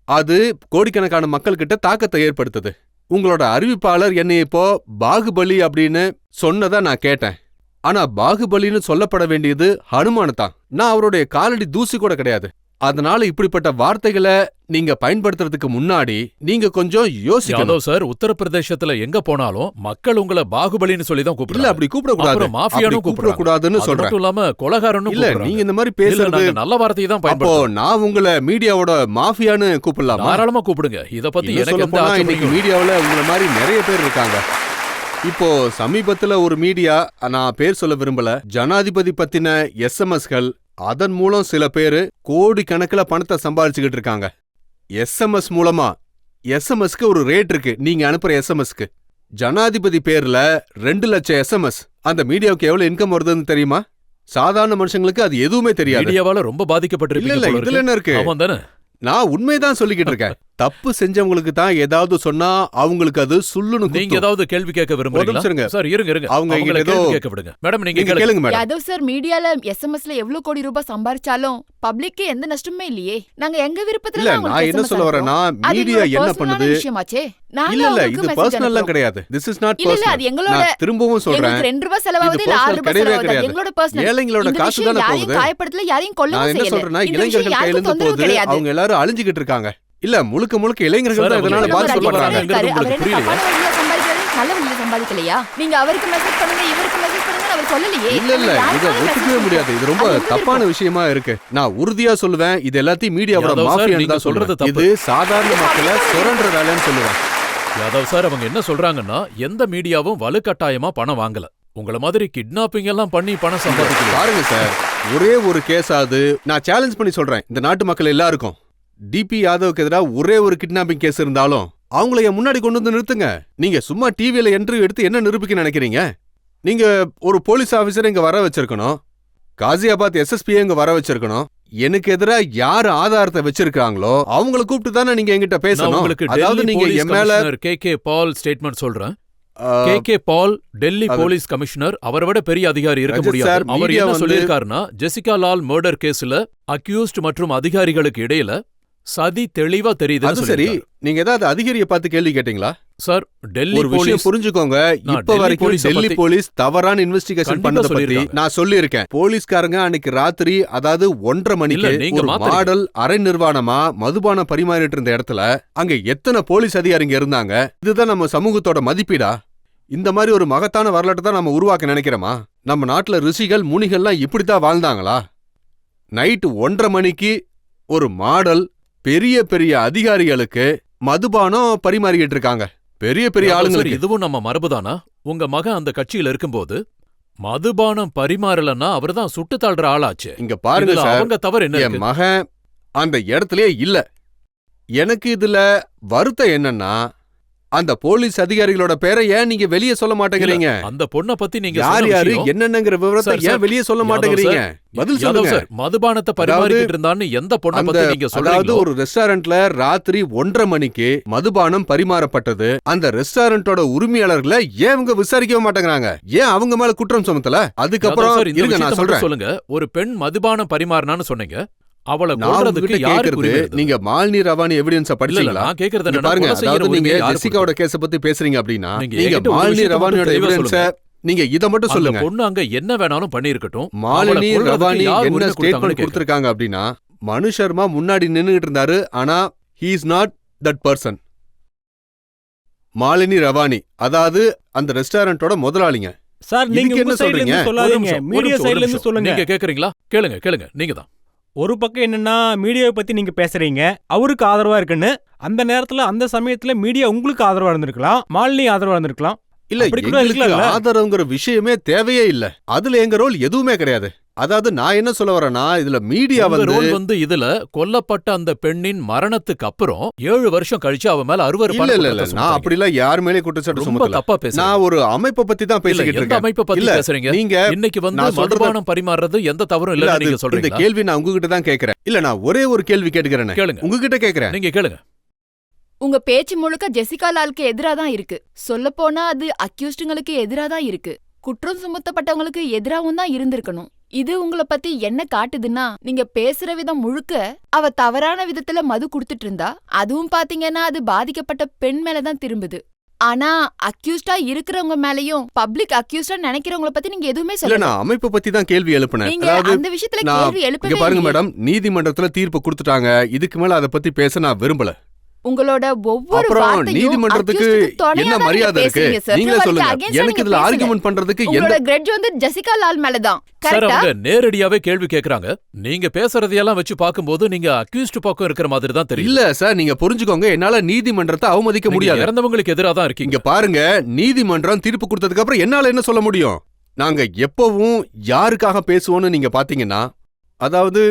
அது கோடிக்கணக்கான மக்கள் கிட்ட தாக்கத்தை ஏற்படுத்துது. உங்களோட அறிவிப்பாளர் என்னை இப்போ பாகுபலி அப்படின்னு சொன்னதா நான் கேட்டேன். ஆனா பாகுபலின்னு சொல்லப்பட வேண்டியது ஹனுமான் தான். நான் அவருடைய காலடி தூசி கூட கிடையாது. அதனால இப்படிப்பட்ட வார்த்தைகளை நீங்க பயன்படுத்துறதுக்கு முன்னாடி நீங்க கொஞ்சம் யோசிக்கணும். யாதவ் சார், உத்தரப்பிரதேசத்துல எங்க போனாலும் மக்கள் உங்களை பாகுபலின்னு சொல்லி தான் இல்ல, கூப்பிடுறாங்க. அப்படி கூப்பிடக்கூடாது. அப்புறம் மாஃபியான்னு கூப்பிடக்கூடாதுன்னு அது சொல்றேன். மட்டும் இல்லாம கொலைகாரன்னு இல்ல, கூப்பிடுறாங்க. நீங்க இந்த மாதிரி இல்ல, பேசுறது, நாங்க நல்ல வார்த்தையை தான் அப்போ பயன்படுத்துறோம். நான் உங்களை மீடியாவோட மாஃபியான்னு கூப்பிடலாமா? தாராளமா கூப்பிடுங்க. இத பத்தி இன்னும் எனக்கு எந்த சொல்லப்போனா இன்னைக்கு ஆட்சேபனையும் மீடியாவுல உங்களை மாதிரி நிறைய பேர் இருக்காங்க. இப்போ சமீபத்துல ஒரு மீடியா, நான் பேர் சொல்ல விரும்பல, ஜனாதிபதி பத்தின எஸ்எம்எஸ்கள், அதன் மூலம் சில பேரு கோடிக்கணக்கில் பணத்தை சம்பாதிச்சுக்கிட்டு இருக்காங்க. எஸ்எம்எஸ் மூலமா. எஸ்எம்எஸ்க்கு ஒரு ரேட் இருக்கு. நீங்க அனுப்புற எஸ்எம்எஸ்க்கு ஜனாதிபதி பேர்ல 2 லட்சம் எஸ்எம்எஸ். அந்த மீடியாவுக்கு எவ்வளவு இன்கம் வருதுன்னு தெரியுமா? சாதாரண மனுஷங்களுக்கு அது எதுவுமே தெரியாது. மீடியாவால ரொம்ப பாதிக்கப்பட்டிருப்பீங்க இல்ல, போல இதுல என்ன இருக்கு? இருக்கு. ஆமாம் தானே? நான் உண்மைதான் சொல்லிக்கிட்டு இருக்கேன். தப்பு செஞ்சவங்களுக்கு தான் ஏதாவது சொன்னா அவங்களுக்கு அது சுள்ளுன்னு நீங்க குத்தும். ஏதாவது கேள்வி கேட்க ஒரு நிமிஷம் இருங்க. விரும்புறீங்களா? சார், இருங்க. அவங்க அவங்கள இங்க ஏதோ- கேள்வி கேட்க விடுங்க. மேடம், நீங்க நீங்க கேளுங்க. கேளுங்க மேடம். யாதவ் சார், மீடியால எஸ்எம்எஸ்ல எவ்வளவு கோடி ரூபாய் சம்பாரிச்சாலும் பப்ளிக்கு எந்த நஷ்டமுமே இல்லையே. நாங்க எங்க விருப்பத்துல இல்ல, தான் உங்களுக்கு நான் என்ன SMS சொல்ல வரேன்னா, அனுப்புறோம். அது மீடியா எங்களோட என்ன personal பண்ணுது? விஷயமாச்சே. நாங்க இல்ல, உங்களுக்கு இது message பர்சனல்லாம் அனுப்புறோம். கிடையாது. திஸ் இஸ் நாட் இல்ல, அது பர்சனல். எங்களோட நான் திரும்பவும் சொல்றேன். எங்களுக்கு 2 ரூபாய் செலவாகுது, இது இல்ல 6 personal ரூபாய் கிடையவே செலவாகுது. கிடையாது. எங்களோட பர்சனல். ஏழைங்களோட இந்த காசு விஷயம் தானே யாரையும் போகுது. காயப்படுத்தல, யாரையும் நான் கொல்லவும் என்ன செய்யல. சொல்றேன்னா, இந்த விஷயம் இளைஞர்கள் யாருக்கும் கையிலிருந்து தொந்தரவு போகுது. கிடையாது. அவங்க எல்லாரும் அழிஞ்சுகிட்டு இருக்காங்க. இல்ல, முழுக்க இளைஞர்கள் சார், தான் அவங்க இதனால எவ்வளவு அவர் பாதிக்கப்படுறாங்க. இருக்காரு. அவர் என்ன புரியலையா? தப்பான வழியில சம்பாதிக்கிறாரு, நல்ல வழியில சம்பாதிக்கலையா? நீங்க அவருக்கு மெசேஜ் பண்ணுங்க, இவருக்கு மெசேஜ் பண்ணுங்க, அவர் சொல்லலையே. இல்ல, யாருக்காவது இத message ஒத்துக்கவே பண்ணுங்க. முடியாது. இது ரொம்ப அது உங்க தப்பான விருப்பம். விஷயமா இருக்கு. நான் உறுதியா சொல்லுவேன், இது எல்லாத்தையும் மீடியாவோட யாதவ் சார், மாஃபியான்னு நீங்க தான் சொல்றது சொல்றேன். தப்பு. இது சாதாரண மக்களை சுரண்டுற வேலைன்னு சொல்லுவேன். யாதவ் சார், அவங்க என்ன சொல்றாங்கன்னா, எந்த மீடியாவும் வலுக்கட்டாயமா பணம் வாங்கல. உங்கள மாதிரி கிட்னாப்பிங் எல்லாம் பண்ணி பணம் சம்பாதிக்கல. பாருங்க சார், ஒரே ஒரு கேஸாவது நான் சேலஞ்ச் பண்ணி சொல்றேன். இந்த நாட்டு மக்கள் எல்லாருக்கும் டிபி யாதவுக்கு எதிராக ஒரே ஒரு கிட்னாப்பிங் கேஸ் இருந்தாலும் அவங்கள என் முன்னாடி கொண்டு வந்து நிறுத்துங்க. நீங்க சும்மா டிவியில இன்டர்வியூ எடுத்து என்ன நிரூபிக்க நினைக்கிறீங்க? நீங்க ஒரு போலீஸ் ஆபீசரை இங்க வர வச்சிருக்கணும், காசியாபாத் எஸ்எஸ்பி இங்க வர வச்சிருக்கணும். எனக்கு எதிரா யார் ஆதாரத்தை வச்சிருக்காங்களோ அவங்கள கூப்பிட்டு தானே நீங்க என்கிட்ட நான் பேசணும். உங்களுக்கு அதாவது டெல்லி நீங்க போலீஸ் என் மேல கமிஷனர் கே பால் ஸ்டேட்மெண்ட் சொல்றேன். ஆ, கே பால் டெல்லி அது- போலீஸ் கமிஷனர், அவரை விட பெரிய அதிகாரி இருக்க ரஜத் முடியாது. சார், அவர் மீடியா என்ன வந்து- சொல்லியிருக்காருன்னா, ஜெசிகா லால் மர்டர் கேஸ்ல அக்யூஸ்ட் மற்றும் அதிகாரிகளுக்கு இடையில சதி தெளிவா தெரியுது. அது சரி, நீங்க ஏதாவது அதிகாரியை பார்த்து கேள்வி கேட்டீங்களா? சார், டெல்லி ஒரு விஷயம் போலீஸ் புரிஞ்சுக்கோங்க, நான் இப்ப டெல்லி வரைக்கும் போலீஸை டெல்லி பத்தி- போலீஸ் தவறான இன்வெஸ்டிகேஷன் கண்டிப்பா பண்ணத பத்தி சொல்லியிருக்காங்க. நான் சொல்லியிருக்கேன். போலீஸ்காரங்க அன்னைக்கு ராத்திரி, அதாவது 1:30 மணிக்கு இல்ல, நீங்க ஒரு மாத்துறீங்க. மாடல் அரை நிர்வாணமா மதுபானம் பரிமாறிட்டு இருந்த இடத்துல அங்க எத்தனை போலீஸ் அதிகாரிங்க இருந்தாங்க? இதுதான் நம்ம சமூகத்தோட மதிப்பீடா? இந்த மாதிரி ஒரு மகத்தான வரலாற்றை தான் நம்ம உருவாக்க நினைக்கிறோமா? நம்ம நாட்டுல ரிஷிகள் முனிகள்லாம் இப்படித்தான் வாழ்ந்தாங்களா? நைட்டு 1:30 மணிக்கு ஒரு மாடல் பெரிய பெரிய அதிகாரிகளுக்கு மதுபானம் பரிமாறிக்கிட்டு இருக்காங்க. பெரிய பெரிய யாதவ் சார், ஆளுங்களுக்கு. இதுவும் நம்ம மரபுதானா? உங்க மகன் அந்த கட்சியில இருக்கும்போது மதுபானம் பரிமாறலன்னா அவர்தான் சுட்டு தள்ளுற ஆளாச்சு. இங்க பாருங்க இதுல சார், அவங்க தவறு என்ன என் இருக்கு? மகன் அந்த இடத்துலயே இல்ல. எனக்கு இதுல வருத்தம் என்னன்னா, அந்த போலீஸ் அதிகாரிகளோட பேரை ஏன் நீங்க வெளியே சொல்ல மாட்டேங்கிறீங்க? அந்த பொண்ண பத்தி நீங்க யார் சொன்ன யாரு விஷயம், என்னன்னுங்கிற விவரத்தை சார், ஏன் சார், வெளியே சொல்ல யாதவ் மாட்டேங்கிறீங்க? பதில் யாதவ் சொல்லுங்க. சார், மதுபானத்தை பரிமாறிக்கிட்டு இருந்தான்னு எந்த பொண்ண அந்த பத்தி நீங்க அதாவது சொல்றீங்களோ ஒரு ரெஸ்டாரண்ட்ல ராத்திரி 1:30 மணிக்கு மதுபானம் பரிமாறப்பட்டது. அந்த ரெஸ்டாரண்டோட உரிமையாளர்களை ஏன் அவங்க விசாரிக்கவே மாட்டேங்கிறாங்க? ஏன் அவங்க மேல குற்றம் சுமத்தல? அதுக்கப்புறம் யாதவ் சார், இந்த இருங்க, விஷயத்தை நான் மட்டும் சொல்றேன். சொல்லுங்க. ஒரு பெண் மதுபானம் பரிமாறினான்னு சொன்னீங்க. அவளை நான் கொல்றதுக்கு உங்ககிட்ட யாருக்கு கேக்குறது, உரிமை இருந்தது? நீங்க மாலினி ரவானி எவிடன்ஸ இல்ல, இல்ல, படிச்சீங்களா? நான் கேக்குறது இங்க என்னன்னா, பாருங்க, கொலை செய்யற அதாவது நீங்க உரிமையை யாரு ஜெசிகாவோட கொடுத்தது? கேஸ பத்தி பேசுறீங்க அப்படின்னா, நீங்க நீங்க என்கிட்ட ஒரு மாலினி விஷயத்தை மட்டும் ரவானியோட தெளிவா எவிடன்ஸ சொல்லுங்க. நீங்க இத மட்டும் அந்த சொல்லுங்க. பொண்ணு அங்க என்ன வேணாலும் பண்ணிருக்கட்டும். மாலினி அவளை கொல்றதுக்கு ரவானி யார் என்ன உரிமை கொடுத்தாங்கன்னு ஸ்டேட்மெண்ட் கேக்குறேன். கொடுத்திருக்காங்க அப்படின்னா, மனு சர்மா முன்னாடி நின்னுகிட்டு இருந்தாரு, ஆனா he is not that person. Malini Ravani, அதாவது அந்த ரெஸ்டாரண்டோட முதலாளிங்க. சார், நீங்க இதுக்கு உங்க என்ன சைடுல சொல்றீங்க? இருந்து ஒரு சொல்லாதீங்க, நிமிஷம், ஒரு மீடியா நிமிஷம், ஒரு சைடுல இருந்து நிமிஷம். சொல்லுங்க. நீங்க கேக்குறீங்களா? கேளுங்க, நீங்க தான். ஒரு பக்கம் என்னன்னா மீடியாவை பத்தி நீங்க பேசுறீங்க, அவருக்கு ஆதரவா இருக்குன்னு. அந்த நேரத்துல அந்த சமயத்துல மீடியா உங்களுக்கு ஆதரவா இருந்திருக்கலாம், மாலினி ஆதரவா இருந்திருக்கலாம். இல்ல, அப்படி கூட எங்களுக்கு இருக்கலாம்ல? ஆதரவுங்கிற விஷயமே தேவையே இல்ல. அதுல எங்க ரோல் எதுவுமே கிடையாது. அதாவது நான் என்ன சொல்ல வரேன்னா, இதுல மீடியா உங்க வந்து ரோல் வந்து இதுல கொல்லப்பட்ட அந்த பெண்ணின் மரணத்துக்கு அப்புறம் 7 வருஷம் கழிச்சு அவ மேல இல்ல அருவருப்பான இல்ல இல்ல குற்றத்தை நான் சுமத்துறீங்க. அப்படிலாம் யார் மேலே குற்றச்சாட்டு ரொம்ப சுமத்தல. தப்பா பேசுறீங்க. நான் ஒரு அமைப்பை பத்தி தான் இல்ல, பேசிக்கிட்டு எந்த இருக்கேன். அமைப்பை பத்தி இல்ல, பேசுறீங்க? நீங்க இன்னைக்கு வந்து நான் சொல்றது- மதுபானம் பரிமாறுறது எந்த தவறும் இல்ல, இல்ல அது நீங்க இந்த சொல்றீங்களா? கேள்வி நான் உங்ககிட்ட தான் கேக்குறேன். இல்ல, நான் ஒரே ஒரு கேள்வி கேட்டுக்கிறேன். கேளுங்க, உங்ககிட்ட கேக்குறேன். நீங்க கேளுங்க. உங்க பேச்சு முழுக்க ஜெசிகா லாலுக்கு எதிரா தான் இருக்கு. சொல்லப்போனா அது அக்யூஸ்டுங்களுக்கு எதிரா தான் இருக்கு. குற்றம் சுமத்தப்பட்டவங்களுக்கு எதிராவும் தான் இருந்திருக்கணும். இது உங்களை பத்தி என்ன காட்டுதுன்னா, நீங்க பேசுற விதம் முழுக்க அவ தவறான விதத்துல மது குடுத்துட்டு இருந்தா, அதுவும் பாத்தீங்கன்னா அது பாதிக்கப்பட்ட பெண் மேலதான் திரும்புது. ஆனா அக்யூஸ்டா இருக்கிறவங்க மேலயும் பப்ளிக் அக்யூஸ்டா நினைக்கிறவங்கள பத்தி நீங்க எதுவுமே இல்ல, சொல்லல. நான் அமைப்பை பத்தி தான் கேள்வி எழுப்பினேன். நீங்க அதாவது அந்த விஷயத்துல நான் கேள்வி இங்க எழுப்பவே பாருங்க இல்லையே. மேடம், நீதிமன்றத்துல தீர்ப்பு கொடுத்துட்டாங்க. இதுக்கு மேல அதை பத்தி பேச நான் விரும்பல. உங்களோட ஒவ்வொரு அப்புறம் வார்த்தையும் நீதிமன்றத்துக்கு accused-க்கு துணையா என்ன தான் மரியாதை நீங்க இருக்கு? பேசுறீங்க சார். நீங்களே குற்றவாளிக்கு சொல்லுங்க. against-ஆ எனக்கு நீங்க இதுல பேசுங்க. ஆர்கியூமெண்ட் பண்றதுக்கு எந்த உங்களோட கிரெட்ஜ் வந்து ஜெசிகா லால் மேலதான். சார், கரெக்டா? அவங்க நேரடியாவே கேள்வி கேக்குறாங்க. நீங்க பேசுறதையெல்லாம் வச்சு பாக்கும்போது நீங்க அக்யூஸ்ட் பக்கம் இருக்கிற மாதிரி தான் தெரியும். இல்ல சார், நீங்க புரிஞ்சுக்கோங்க, என்னால நீதிமன்றத்தை அவமதிக்க நீங்க முடியாது. இறந்தவங்களுக்கு எதிரா தான் இருக்கீங்க. இங்க பாருங்க, நீதிமன்றம் தீர்ப்பு கொடுத்ததுக்கு அப்புறம் என்னால என்ன சொல்ல முடியும்? நாங்க எப்பவும் யாருக்காக பேசுவோம்னு நீங்க பாத்தீங்கன்னா, அதாவது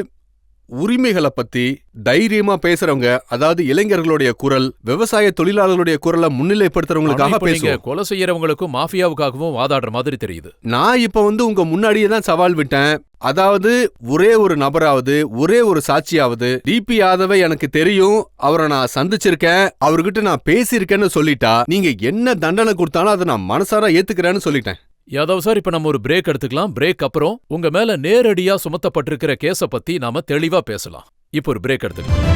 உரிமைகளை பத்தி தைரியமா பேசுறவங்க, அதாவது இளைஞர்களுடைய குரல், விவசாய தொழிலாளர்களுடைய குரலை ஆனா முன்னிலைப்படுத்துறவங்களுக்காக இப்ப நீங்க பேசுவோம். கொலை செய்யறவங்களுக்கும் மாஃபியாவுக்காகவும் வாதாடுற மாதிரி தெரியுது. நான் இப்ப வந்து உங்க முன்னாடியே தான் சவால் விட்டேன். அதாவது ஒரே ஒரு நபராவது, ஒரே ஒரு சாட்சியாவது, டிபி யாதவை எனக்கு தெரியும், அவரை நான் சந்திச்சிருக்கேன், அவர்கிட்ட நான் பேசியிருக்கேன்னு சொல்லிட்டா, நீங்க என்ன தண்டனை கொடுத்தாலும் அதை நான் மனசார ஏத்துக்கிறேன்னு சொல்லிட்டேன். யாதவ் சார், இப்ப நம்ம ஒரு பிரேக் எடுத்துக்கலாம். பிரேக் அப்புறம் உங்க மேல நேரடியா சுமத்தப்பட்டிருக்கிற கேஸ பத்தி நாம தெளிவா பேசலாம். இப்போ ஒரு பிரேக் எடுத்துக்கலாம்.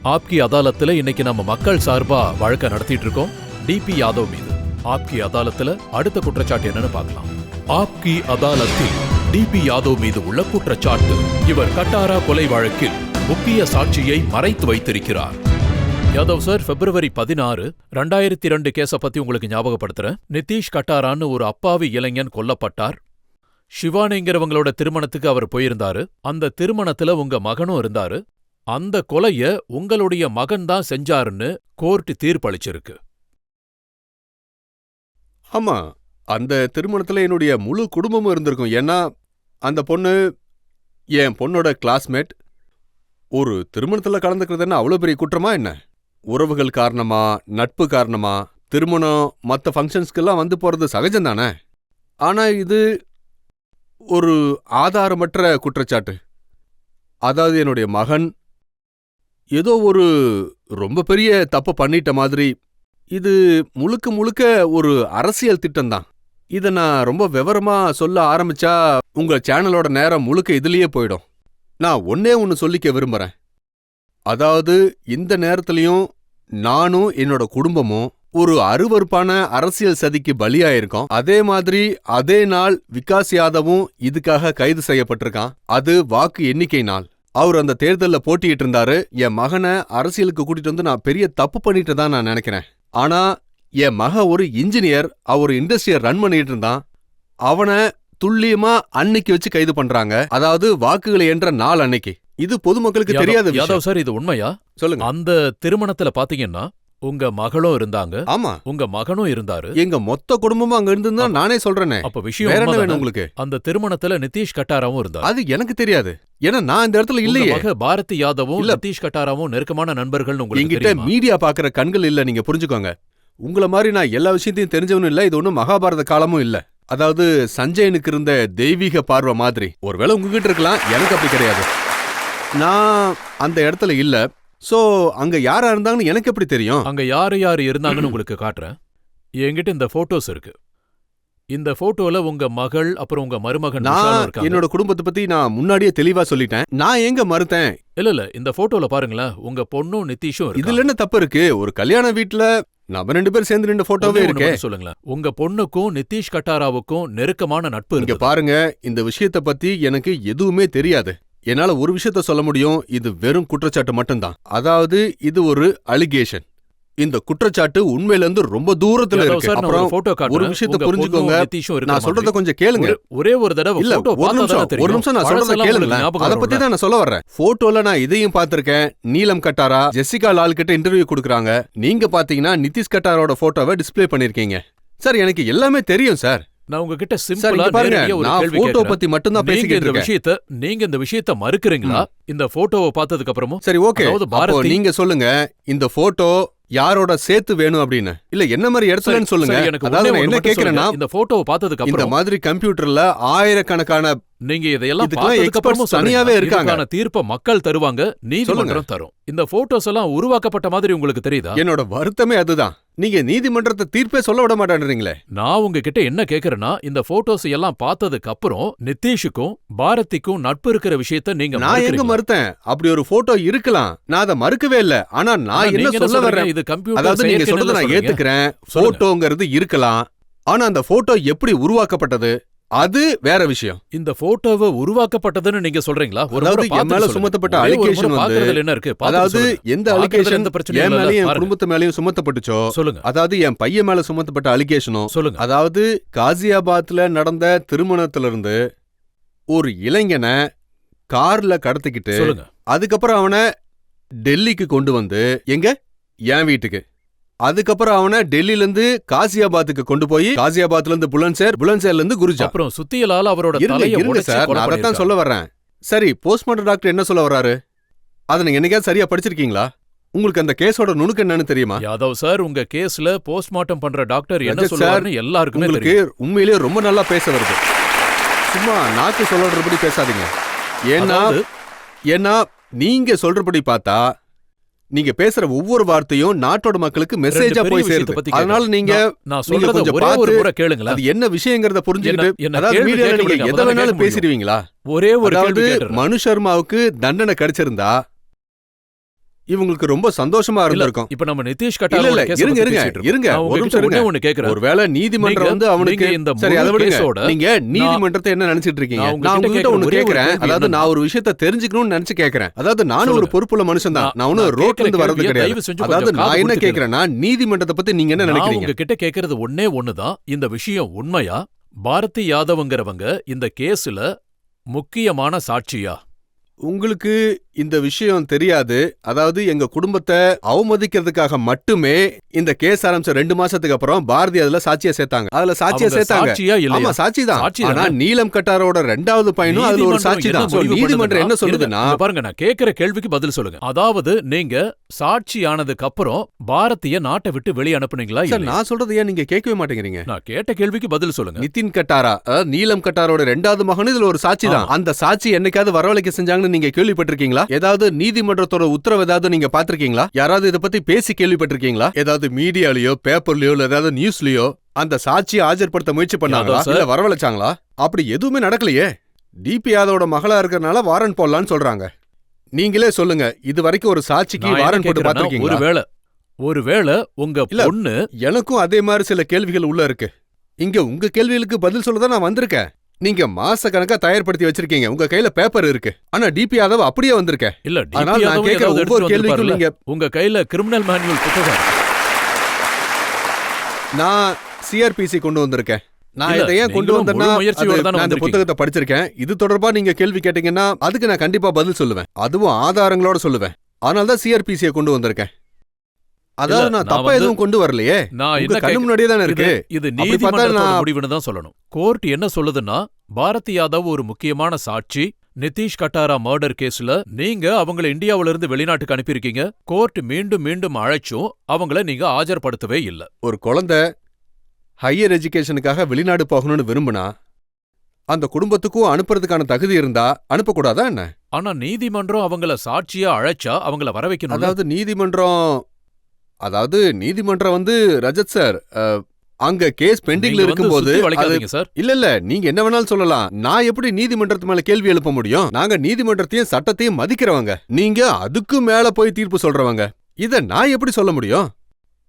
ஆப்கி அதாலத்துல இன்னைக்கு நம்ம மக்கள் சார்பா வழக்க நடத்திட்டு இருக்கோம். டிபி யாதவ் மீது ஆப்கி அதாலத்துல அடுத்த குற்றச்சாட்டு என்னன்னு பார்க்கலாம். ஆப்கி அதாலத்தில் டிபி யாதவ் மீது உள்ள குற்றச்சாட்டு, இவர் கட்டாரா கொலை வழக்கில் முக்கிய சாட்சியை மறைத்து வைத்திருக்கிறார். யாதவ் சார், February 16, 2002 கேஸ பத்தி உங்களுக்கு ஞாபகப்படுத்துறேன். நிதிஷ் கட்டாரான்னு ஒரு அப்பாவி இளைஞன் கொல்லப்பட்டார். சிவானிங்கிறவங்களோட திருமணத்துக்கு அவர் போயிருந்தாரு. அந்த திருமணத்துல உங்க மகனும் இருந்தாரு. அந்த கொலைய உங்களுடைய மகன் தான் செஞ்சாருன்னு கோர்ட் தீர்ப்பளிச்சிருக்கு. ஆமா, அந்த திருமணத்துல என்னுடைய முழு குடும்பமும் இருந்திருக்கும். ஏன்னா அந்த பொண்ணு என் பொண்ணோட கிளாஸ்மேட். ஒரு திருமணத்துல கலந்துக்கிறது என்ன அவ்வளவு பெரிய குற்றமா என்ன? உறவுகள் காரணமா, நட்பு காரணமா, திருமணம் மற்ற ஃபங்க்ஷன்ஸ்க்கெல்லாம் வந்து போறது சகஜம் தானே. ஆனா இது ஒரு ஆதாரமற்ற குற்றச்சாட்டு. அதாவது என்னுடைய மகன் ஏதோ ஒரு ரொம்ப பெரிய தப்பு பண்ணிட்ட மாதிரி இது முழுக்க முழுக்க ஒரு அரசியல் திட்டம் தான். இத நான் ரொம்ப விவரமா சொல்ல ஆரம்பிச்சா உங்க சேனலோட நேரம் முழுக்க இதுலயே போயிடும். நான் ஒன்னே ஒன்னு சொல்லிக்க விரும்புறேன். அதாவது இந்த நேரத்திலயும் நானும் என்னோட குடும்பமும் ஒரு அருவருப்பான அரசியல் சதிக்கு பலியாயிருக்கோம். அதே மாதிரி அதே நாள் விகாஸ் யாதவும் இதுக்காக கைது செய்யப்பட்டிருக்கான். அது வாக்கு எண்ணிக்கை நாள். அவர் அந்த தேர்தல்ல போட்டிட்டு இருந்தாரு. என் மகனை அரசியலுக்கு கூட்டிட்டு வந்து நான் பெரிய தப்பு பண்ணிட்டு தான் நான் நினைக்கிறேன். ஆனா என் மக ஒரு இன்ஜினியர், அவர் இண்டஸ்ட்ரியை ரன் பண்ணிட்டு இருந்தான். அவனை துல்லியமா அன்னைக்கு வச்சு கைது பண்றாங்க. அதாவது வாக்குகளை என்ற நாள் அன்னைக்கு. இது பொதுமக்களுக்கு தெரியாத விஷயம். யாதவ் சார், இது உண்மையா? சொல்லுங்க. அந்த திருமணத்துல பாத்தீங்கன்னா உங்க மகளும் இருந்தாங்க, ஆமா, உங்க மகனும் இருந்தாரு. எங்க மொத்த குடும்பமும் அங்க இருந்துன்னா நானே சொல்றேனே. அப்ப விஷயம் வேற என்ன உண்மைதானே? வேணும் உங்களுக்கு? அந்த திருமணத்துல நிதிஷ் கட்டாராவும் இருந்தாரு. அது எனக்கு தெரியாது. ஏன்னா நான் இந்த இடத்துல உங்க இல்லையே. மக பாரதி யாதவும் இல்ல. நிதிஷ் கட்டாராவும் நெருக்கமான நண்பர்கள் உங்களுக்கு என்கிட்ட தெரியுமா? மீடியா பாக்குற கண்கள் இல்ல, நீங்க புரிஞ்சுக்கோங்க. உங்கள மாதிரி நான் எல்லா விஷயத்தையும் தெரிஞ்சவனும் இல்ல. இது ஒண்ணும் மகாபாரத காலமும் இல்ல. அதாவது சஞ்சயனுக்கு இருந்த தெய்வீக பார்வை மாதிரி. ஒருவேளை உங்ககிட்ட இருக்கலாம், எனக்கு அப்படி கிடையாது. நான் அந்த இடத்துல இல்ல. சோ அங்க யாரா இருந்தாங்கன்னு எனக்கு எப்படி தெரியும்? அங்க யாரு யாரு இருந்தாங்கன்னு உங்களுக்கு காட்டுறேன். என்கிட்ட இந்த போட்டோஸ் இருக்கு. இந்த போட்டோல உங்க மகள் அப்புறம் உங்க மருமகன் விஷாலும் நான் இருக்காங்க. என்னோட குடும்பத்தை பத்தி நான் முன்னாடியே தெளிவா சொல்லிட்டேன். நான் எங்க மறுத்தேன்? இல்ல இந்த போட்டோல பாருங்களேன், உங்க பொண்ணும் நிதிஷும் இதுல இருக்காங்க. என்ன தப்பு இருக்கு? ஒரு கல்யாண வீட்ல நம்ம 2 பேர் சேர்ந்து நின்ற போட்டோவே ஒண்ணே ஒண்ணு இருக்கே. மட்டும் சொல்லுங்களேன், உங்க பொண்ணுக்கும் நிதிஷ் கட்டாராவுக்கும் நெருக்கமான நட்பு இங்க இருக்கு. பாருங்க, இந்த விஷயத்த பத்தி எனக்கு எதுவுமே தெரியாது. என்னால ஒரு விஷயத்த சொல்ல முடியும், இது வெறும் குற்றச்சாட்டு மட்டும்தான். அதாவது இது ஒரு அலிகேஷன். இந்த குற்றச்சாட்டு உண்மையில இருந்து ரொம்ப தூரத்துல யாதவ் இருக்கு. சார், நான் அப்புறம் ஒரு photo காட்டுறேன். ஒரு விஷயத்த உங்க புரிஞ்சுக்கோங்க. பொண்ணும் நிதிஷும் இருக்கிற நான் சொல்றத மாதிரி. கொஞ்சம் கேளுங்க. ஒரே ஒரு தடவை இல்ல, photo ஒரு பார்த்தா நிமிஷம் தானே தெரியும். ஒரு நிமிஷம் நான் சொல்றத பழசெல்லாம் கேளுங்க. உங்களுக்கு ஞாபகம் அத பத்தி வரும்ல? தான் நான் சொல்ல வர்றேன். போட்டோல நான் இதையும் பார்த்திருக்கேன். நீலம் கட்டாரா ஜெசிகா லால் கிட்ட இன்டர்வியூ கொடுக்கறாங்க. நீங்க பாத்தீங்கன்னா நிதிஷ் கட்டாரோட போட்டோவை டிஸ்ப்ளே பண்ணிருக்கீங்க. சார், எனக்கு எல்லாமே தெரியும் சார். நான் உங்ககிட்ட சார், சிம்பிளா இங்க பாருங்க, நேரடியா ஒரு நான் கேள்வி போட்டோ கேட்கிறேன். பத்தி மட்டும் தான் நீங்க பேசிக்கிட்டு இந்த இருக்கேன். நீங்க இந்த விஷயத்தை மறுக்கறீங்களா? இந்த போட்டோவை பார்த்ததுக்கு அப்புறமும் சரி, ஓகே. அதாவது அப்போ பாரதி நீங்க சொல்லுங்க, இந்த போட்டோ யாரோட சேர்த்து வேணும் அப்படின்னு. இல்ல என்ன மாதிரி இடத்துலன்னு சொல்லுங்க. சரி, எனக்கு அதாவது ஒண்ணே நான் ஒண்ணு என்ன மட்டும் கேக்குறேன்னா, சொல்லுங்க. இந்த போட்டோவை பார்த்ததுக்கு இந்த அப்புறம் மாதிரி கம்ப்யூட்டர்ல ஆயிரக்கணக்கான நீங்க இதெல்லாம் இதுக்கெல்லாம் பார்த்ததுக்கு அப்புறமும் experts தனியாவே சொல்றீங்க. இருக்காங்க. இதுக்கான தீர்ப்பை மக்கள் தருவாங்க, நீதிமன்றம் தரும். இந்த போட்டோஸ் எல்லாம் உருவாக்கப்பட்ட மாதிரி உங்களுக்கு தெரியுதா? என்னோட வருத்தமே அதுதான். நீங்க நீதிமன்றத்தை தீர்ப்பே சொல்ல விட மாட்டேன்றீங்களே. நான் உங்ககிட்ட என்ன கேக்குறேன்னா, இந்த போட்டோஸ் எல்லாம் பார்த்ததுக்கு அப்புறம் நிதிஷுக்கும் பாரதிக்கும் நட்பு இருக்கிற விஷயத்தை நீங்க நான் எங்க மறுக்கறீங்களா? மறுத்தேன்? அப்படி ஒரு போட்டோ இருக்கலாம். நான் அதை மறுக்கவே இல்ல. ஆனா ஆனா நான் நீங்க என்ன சொல்ல சொல்றீங்க, வர்றேன்? இது கம்ப்யூட்டர் அதாவது நீங்க செயற்கைன்னு சொல்றதை நான் சொல்றீங்க. ஏத்துக்கிறேன். சொல்லுங்க. போட்டோங்கிறது இருக்கலாம். ஆனா அந்த போட்டோ எப்படி உருவாக்கப்பட்டது அது வேற விஷயம். இந்த போட்டோவை உருவாக்கப்பட்டதுன்னு நீங்க சொல்றீங்களா? ஒரு அதாவது முறை என் பார்த்துட்டு மேல சொல்லுங்க. சுமத்தப்பட்ட ஒரே ஒரு முறை allegation வந்து- பார்க்கறதுல என்ன இருக்கு? பார்த்துட்டு அதாவது சொல்லுங்க. எந்த பார்க்கறதுல அலிகேஷன் எந்த பிரச்சனையும் என் இல்ல, மேலயும் என் பாருங்க. குடும்பத்து மேலயும் சுமத்தப்பட்டுச்சோ, சொல்லுங்க. அதாவது என் பையன் மேல சுமத்தப்பட்ட அலிகேஷனும், சொல்லுங்க. அதாவது காசியாபாத்ல நடந்த திருமணத்திலிருந்து ஒரு இளைஞனை கார்ல கடத்திக்கிட்டு சொல்லுங்க. அதுக்கப்புறம் அவனை டெல்லிக்கு கொண்டு வந்து எங்க என் வீட்டுக்கு, அதுக்கப்புறம் அவனை டெல்லில இருந்து காசியாபாத்துக்கு கொண்டு போய் காசியாபாத்ல இருந்து புலன்சேர், புலன்சேர்ல இருந்து குருஜா. அப்புறம் சுத்தியலால அவரோட இருங்க தலையை இருங்க உடைச்சு சார், கொலை நான் அதைத்தான் பண்ணிருக்காங்க. சொல்ல வர்றேன். சரி, போஸ்ட்மார்ட்டம் டாக்டர் என்ன சொல்ல வர்றாரு? அதை நீங்க என்னைக்காவது சரியா படிச்சிருக்கீங்களா? உங்களுக்கு அந்த கேஸோட நுணுக்கு என்னன்னு தெரியுமா? யாதவ் சார், உங்க கேஸ்ல போஸ்ட்மார்ட்டம் பண்ற டாக்டர் என்ன ரஜத் சார், சொல்லுவாருன்னு எல்லாருக்குமே உங்களுக்கு தெரியும். உண்மையிலேயே ரொம்ப நல்லா பேச வருது. சும்மா நாக்கு சொல்றபடி பேசாதீங்க. அதாவது, ஏன்னா நீங்க சொல்றபடி பார்த்தா நீங்க பேசுற ஒவ்வொரு வார்த்தையும் நாட்டோட மக்களுக்கு மெசேஜா ரெண்டு பெரிய போய் விஷயத்தை சேருது. பத்தி அதனால கேட்கறேன். நீங்க நான் நீங்க சொல்றத கொஞ்சம் ஒரே ஒரு பார்த்து முறை கேளுங்களேன். அது என்ன விஷயங்கிறத புரிஞ்சுக்கிட்டு, என்ன அதாவது கேள்வி மீடியால கேட்க நீங்க விடுங்க, எதை அப்பதான் வேணாலும் கேட்க முடியும். பேசிடுவீங்களா? ஒரே ஒரு அதாவது கேள்வி கேட்டுறேன். மனு சர்மாவுக்கு தண்டனை கிடைச்சிருந்தா இவங்களுக்கு ரொம்ப சந்தோஷமா இல்ல, இருந்திருக்கும். இப்ப நம்ம நிதிஷ் இல்ல கட்டாரோட இல்ல கேஸை இருங்க பத்தி இருங்க பேசிட்டு இருக்கோம். இருங்க நான் ஒரு உங்ககிட்ட நிமிஷம் ஒண்ணே இருங்க. ஒண்ணு கேக்குறேன். ஒருவேளை நீதிமன்றம் நீங்க- வந்து அவனுக்கு நீங்க இந்த சரி, அதை முழு விடுங்க. கேஸோட நீங்க நீதிமன்றத்தை என்ன நினைச்சிட்டு இருக்கீங்க? நான் நான் உங்ககிட்ட உங்ககிட்ட ஒண்ணு ஒரே ஒரு கேக்குறேன். கேள்வி அதாவது என்னன்னா- நான் ஒரு விஷயத்தை தெரிஞ்சுக்கணும்னு நினைச்சு கேக்குறேன். அதாவது நானும் ஒரு சொல்லுங்க. பொறுப்புள்ள மனுஷன் தான். நான் ஒன்னும் நான் ரோட்ல இருந்து கேட்கிற வர்றது கேள்வியை கிடையாது. தயவு செஞ்சு அதாவது கொஞ்சம் நான் காது என்ன கொடுத்து கேக்குறேன்னா, நீதிமன்றத்தை பத்தி நீங்க என்ன நான் நினைக்கிறீங்க? உங்ககிட்ட கேக்குறது ஒண்ணே ஒண்ணுதான். இந்த விஷயம் உண்மையா? பாரதி யாதவ்ங்கிறவங்க இந்த கேஸ்ல முக்கியமான சாட்சியா? உங்களுக்கு இந்த விஷயம் தெரியாது. அதாவது எங்க குடும்பத்தை அவமதிக்கிறதுக்காக மட்டுமே இந்த கேஸ் ஆரம்பிச்ச 2 மாசத்துக்கு அப்புறம் பாரதி அதுல சாட்சியா சேர்த்தாங்க. அதுல சாட்சியா அவங்க சேர்த்தாங்க. சாட்சியா இல்லையா? ஆமா, சாட்சி தான். சாட்சி ஆனா தானே? நீலம் கட்டாரோட 2வது பையனும் அதுல ஒரு நீதிமன்றம் சாட்சி என்ன தான். So, முடிவு நீதிமன்றம் என்ன பண்ணுதுன்னா, சொல்லுதுன்னா, இங்க பாருங்க, நான் கேக்குற கேள்விக்கு பதில் சொல்லுங்க. அதாவது நீங்க சாட்சி ஆனதுக்கு அப்புறம் பாரதிய நாட்டை விட்டு வெளிய அனுப்புனீங்களா சார், இல்லையா? நான் சொல்றது ஏன் நீங்க கேட்கவே மாட்டேங்கிறீங்க? நான் கேட்ட கேள்விக்கு பதில் சொல்லுங்க. நிதின் கட்டாரா, நீலம் கட்டாரோட 2வது மகனும் இதுல ஒரு சாட்சி தான். அந்த சாட்சி என்னைக்காவது வரவழைக்க செஞ்சாங்கன்னு நீங்க கேள்விப்பட்டிருக்கீங்களா? ஏதாவது நீதிமன்றத்தோட உத்தரவு ஏதாவது நீங்க பாத்திருக்கீங்களா? யாராவது இத பத்தி பேசி கேள்விப்பட்டிருக்கீங்களா? ஏதாவது மீடியாலயோ பேப்பர்லயோ இல்ல ஏதாவது நியூஸ்லயோ அந்த சாட்சியை ஆஜர்படுத்த முயற்சி பண்ணாங்களா? இல்ல வரவழைச்சாங்களா? அப்படி எதுவுமே நடக்கலையே. டிபி யாதவோட மகளா இருக்கறனால வாரண்ட் போடலான்னு சொல்றாங்க. நீங்களே சொல்லுங்க, இது வரைக்கும் ஒரு சாட்சிக்கு வாரண்ட் போட்டு பாத்திருக்கீங்களா? ஒருவேளை உங்க பொண்ணு... எனக்கும் அதே மாதிரி சில கேள்விகள் உள்ள இருக்கு. இங்க உங்க கேள்விகளுக்கு பதில் சொல்லதான் நான் வந்திருக்கேன். நீங்க மாச கணக்கா தயார்படுத்தி வச்சிருக்கீங்க, உங்க கையில பேப்பர் இருக்கு. ஆனா டிபி யாதவ் அப்படியே வந்திருக்கேன். இல்ல, ஆனால் நான் கேக்குற ஒவ்வொரு கேள்விக்கும் நீங்க... உங்க கையில கிரிமினல் மேனுவல் புத்தகம். நான் சிஆர்பிசி கொண்டு வந்திருக்கேன். நான் இதை ஏன் கொண்டு வந்தேன்னா, நான் இந்த புத்தகத்தை படிச்சிருக்கேன். இது தொடர்பா நீங்க கேள்வி கேட்டீங்கன்னா அதுக்கு நான் கண்டிப்பா பதில் சொல்லுவேன், அதுவும் ஆதாரங்களோட சொல்லுவேன். அதனாலதான் சிஆர்பிசியை கொண்டு வந்திருக்கேன். அதாவது நான் தப்பா எதுவும் கொண்டு வரலையே. உங்க கண்ணு முன்னாடியே தானே இருக்கு. இது நீதிமன்றத்தோட முடிவுன்னு தான் சொல்லணும். கோர்ட் என்ன சொல்லுதுன்னா, பாரதி யாதவ் ஒரு முக்கியமான சாட்சி. நிதிஷ் கட்டாரா மர்டர் கேஸ்ல நீங்க அவங்கள இந்தியாவில இருந்து வெளிநாட்டுக்கு அனுப்பியிருக்கீங்க. கோர்ட் மீண்டும் மீண்டும் அழைச்சும் அவங்கள நீங்க ஆஜர்படுத்தவே இல்ல. ஒரு குழந்தை ஹையர் எஜுகேஷனுக்காக வெளிநாடு போகணும்னு விரும்புனா அந்த குடும்பத்துக்கும் அனுப்புறதுக்கான தகுதி இருந்தா அனுப்பக்கூடாதா என்ன? ஆனா நீதிமன்றம் அவங்கள சாட்சியா அழைச்சா அவங்கள வர வைக்கணும். அதாவது நீதிமன்றம் வந்து ரஜத் சார், அங்க கேஸ் பெண்டிங்ல இருக்கும்போது இல்ல நீங்க என்ன வேணாலும் சொல்லலாம். நான் எப்படி நீதிமன்றத்து மேல கேள்வி எழுப்ப முடியும்? நாங்க நீதிமன்றத்தையும் சட்டத்தையும் மதிக்கிறவங்க. நீங்க அதுக்கு மேல போய் தீர்ப்பு சொல்றவங்க. இத நான் எப்படி சொல்ல முடியும்?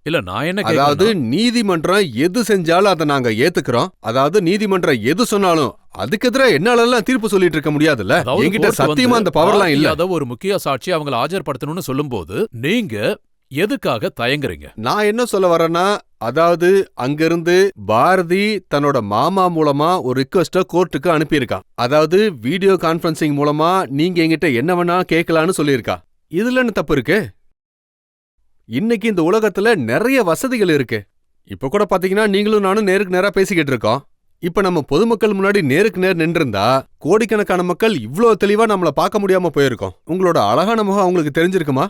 இல்ல, நான் என்ன, அதாவது நீதிமன்றம் எது செஞ்சாலும் அதை நாங்க ஏத்துக்கிறோம். அதாவது நீதிமன்றம் எது சொன்னாலும் அதுக்கு எதிராக என்னாலெல்லாம் தீர்ப்பு சொல்லிட்டு இருக்க முடியாதுல்ல. என்கிட்ட சத்தியமா அந்த பவர்லாம் இல்ல. அதாவது ஒரு முக்கிய சாட்சி அவங்கள ஆஜர்படுத்தணும்னு சொல்லும்போது நீங்க எதுக்காக தயங்குறீங்க? நான் என்ன சொல்ல வரேன்னா, அதாவது அங்கிருந்து பாரதி தன்னோட மாமா மூலமா ஒரு ரிக்வெஸ்ட கோர்ட்டுக்கு அனுப்பியிருக்கா. அதாவது வீடியோ கான்பரன்சிங் மூலமா நீங்க என்கிட்ட என்ன வேணா கேட்கலான்னு சொல்லியிருக்கா. இதுல என்ன தப்பு இருக்கு? இன்னைக்கு இந்த உலகத்துல நிறைய வசதிகள் இருக்கு. இப்ப கூட பாத்தீங்கன்னா நீங்களும் நானும் நேருக்கு நேரா பேசிக்கிட்டு இருக்கோம். இப்ப நம்ம பொதுமக்கள் முன்னாடி நேருக்கு நேர் நின்றிருந்தா கோடிக்கணக்கான மக்கள் இவ்ளோ தெளிவா நம்மள பார்க்க முடியாம போயிருக்கோம். உங்களோட அழகான முகம் அவங்களுக்கு தெரிஞ்சிருக்குமா?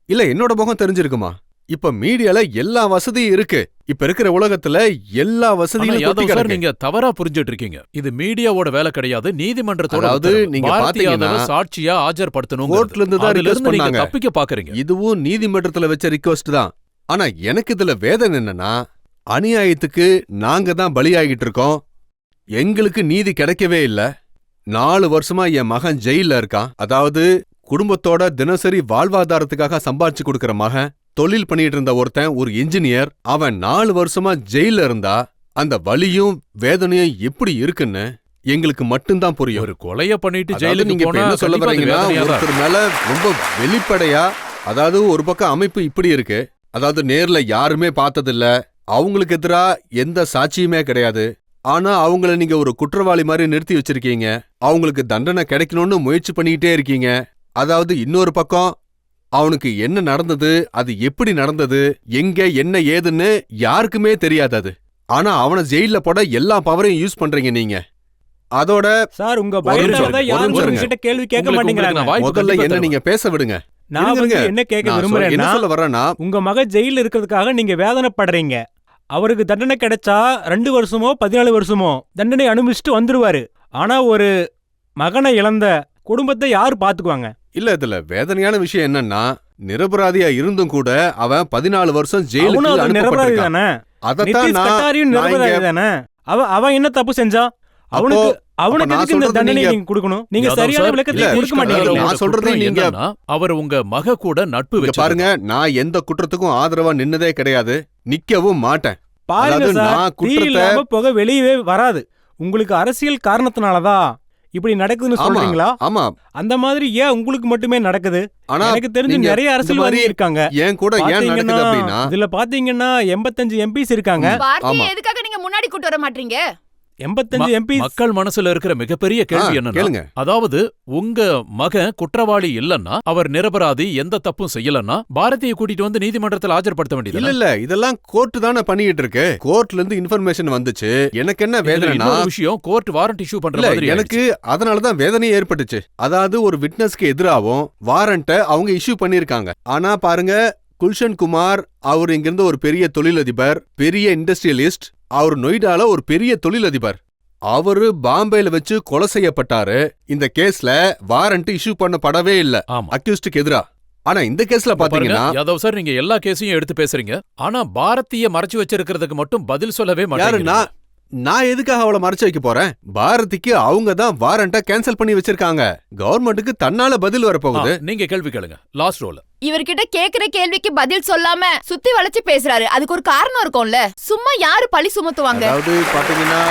இல்ல என்னோட முகம் தெரிஞ்சிருக்குமா? இப்ப மீடியால எல்லா வசதியும் இருக்கு. இப்ப இருக்கிற உலகத்துல எல்லா வசதியும் நீங்க தவறா புரிஞ்சிட்டு இருக்கீங்க. இது மீடியாவோட வேலை கிடையாது, நீதிமன்றத்தோட. அதாவது நீங்க பாத்தீங்கன்னா சாட்சியா ஆஜர்படுத்தணும். கோர்ட்ல இருந்து தான் ரிக்வெஸ்ட் பண்ணாங்க. தப்பிக்க பாக்குறீங்க. இதுவும் நீதிமன்றத்துல வச்ச ரிக்வெஸ்ட் தான். ஆனா எனக்கு இதுல வேதனை என்னன்னா, அநியாயத்துக்கு நாங்க தான் பலியாகிட்டு இருக்கோம். எங்களுக்கு நீதி கிடைக்கவே இல்ல. 4 வருஷமா என் மகன் ஜெயில இருக்கான். அதாவது குடும்பத்தோட தினசரி வாழ்வாதாரத்துக்காக சம்பாதிச்சு கொடுக்கற மகன், தொழில் பண்ணிட்டு இருந்த ஒருத்தன் ஒரு இன்ஜினியர், அவன் 4 வருஷமா ஜெயில இருந்தா அந்த வலியும் வேதனையும் எப்படி இருக்குன்னு எங்களுக்கு மட்டும்தான் புரியும். ஒரு கொலைய பண்ணிட்டு ஜெயிலுக்கு நீங்க என்ன சொல்ல வரீங்கன்னா, ஒருத்தர் மேல ரொம்ப வெளிப்படையா, அதாவது ஒரு பக்கம் அமைப்பு இப்படி இருக்கு, அதாவது நேர்ல யாருமே பார்த்ததில்ல, அவங்களுக்கு எதிரா எந்த சாட்சியுமே கிடையாது. ஆனா அவங்கள நீங்க ஒரு குற்றவாளி மாதிரி நிறுத்தி வச்சிருக்கீங்க. அவங்களுக்கு தண்டனை கிடைக்கணும்னு முயற்சி பண்ணிக்கிட்டே இருக்கீங்க. அதாவது இன்னொரு பக்கம் அவனுக்கு என்ன நடந்தது, அது எப்படி நடந்தது, எங்க என்ன ஏதுன்னு யாருக்குமே தெரியாதது. ஆனா அவனை ஜெயில போட எல்லா பவரையும் யூஸ் பண்றீங்க நீங்க. அதோட சார், உங்க பயத்துல யாரும் உங்ககிட்ட கேள்வி கேட்க மாட்டேங்கிறாங்க. முதல்ல என்ன நீங்க பேச விடுங்க. நான் என்ன கேட்க விரும்புறேன், என்ன சொல்ல வரேன்னா, உங்க மகன் ஜெயில இருக்கிறதுக்காக நீங்க வேதனைப்படுறீங்க. அவருக்கு தண்டனை கிடைச்சா 2 வருஷமோ 14 வருஷமோ தண்டனை அனுபவிச்சுட்டு வந்துருவாரு. ஆனா ஒரு மகனை இழந்த குடும்பத்தை யாரு பாத்துக்குவாங்க? இல்ல, இதுல வேதனையான விஷயம் என்னன்னா, நிரபராதியா இருந்தும் கூட அவன் 14 வருஷம் ஜெயிலுக்கு அனுப்பப்பட்டிருக்கான். அவன் என்ன தப்பு செஞ்சான்? அவனுக்கு இந்த தண்டனை நீங்க கொடுக்கணும். நீங்க சரியான விளக்கத்தை கொடுக்க மாட்டீங்க. நான் சொல்றது நீங்க, அவர் உங்க மக கூட நட்பு வச்சு பாருங்க. நான் எந்த குற்றத்துக்கும் ஆதரவா நின்னதே கிடையாது, நிக்கவும் மாட்டேன். பாருங்க சார், தீ இல்லாம புகை வெளியவே வராது. உங்களுக்கு அரசியல் காரணத்தினாலதான் இப்படி நடக்குதுன்னு சொல்றீங்களா? ஆமா. அந்த மாதிரி ஏன் உங்களுக்கு மட்டுமே நடக்குது? எனக்கு தெரிஞ்சு நிறைய அரசியல்வாதி இருக்காங்க. ஏன் கூட ஏன் நடக்குது அப்படின்னா, இதுல பாத்தீங்கன்னா 85 எம்பிஸ் இருக்காங்க. எதுக்காக நீங்க முன்னாடி கூட்டி வர மாட்டீங்க? 85 எம்பி. மக்கள் மனசுல இருக்கிற மிகப்பெரிய கேள்வி என்னன்னா, அதாவது உங்க மகன் குற்றவாளி இல்லன்னா, அவர் நிரபராதி, எந்த தப்பும் செய்யலன்னா பாரதியை கூட்டிட்டு வந்து நீதிமன்றத்தில் ஆஜர்படுத்த வேண்டியது. இல்ல இதெல்லாம் கோர்ட் தானே பண்ணிட்டு இருக்கு. கோர்ட்ல இருந்து இன்ஃபர்மேஷன் வந்துச்சு. எனக்கு என்ன வேதனைனா, விஷயம் கோர்ட் வாரண்ட் இஷ்யூ பண்ற மாதிரி எனக்கு அதனாலதான் வேதனை ஏற்பட்டுச்சு. அதாவது ஒரு விட்னஸ்க்கு எதிராவும் வாரண்ட அவங்க இஷ்யூ பண்ணிருக்காங்க. ஆனா பாருங்க, குல்ஷன் குமார் அவர் இங்கிருந்து ஒரு பெரிய தொழிலதிபர், பெரிய இண்டஸ்ட்ரியலிஸ்ட், அவர் நொய்டால ஒரு பெரிய தொழிலதிபர். அவரு பாம்பேல வச்சு கொலை செய்யப்பட்டாரு. இந்த கேஸ்ல வாரண்ட் இஷ்யூ பண்ணப்படவே இல்ல ஆமா. அக்யூஸ்டுக்கு எதிரா. ஆனா இந்த கேஸ்ல பாருங்க பாத்தீங்கன்னா யாதவ் சார், நீங்க எல்லா கேஸையும் எடுத்து பேசுறீங்க. ஆனா பாரதிய மறைச்சு வச்சிருக்கிறதுக்கு மட்டும் பதில் சொல்லவே யாரு மாட்டீங்க. நான் எதுக்காக அவளை மறைச்சு வைக்க போறேன்? பாரதிக்கு அவங்க தான் வாரண்ட கேன்சல் பண்ணி வச்சிருக்காங்க. கவர்மெண்ட்டுக்கு தன்னால பதில் வரப்போகுது. நீங்க கேள்வி கேளுங்க. லாஸ்ட் ரோல இவர்கிட்ட கேக்குற கேள்விக்கு பதில் சொல்லாம சுத்தி வளைச்சு பேசுறாரு. அதுக்கு ஒரு காரணம் இருக்கும்ல. சும்மா யாரு பழி சுமத்துவாங்க? அதாவது பாத்தீங்கன்னா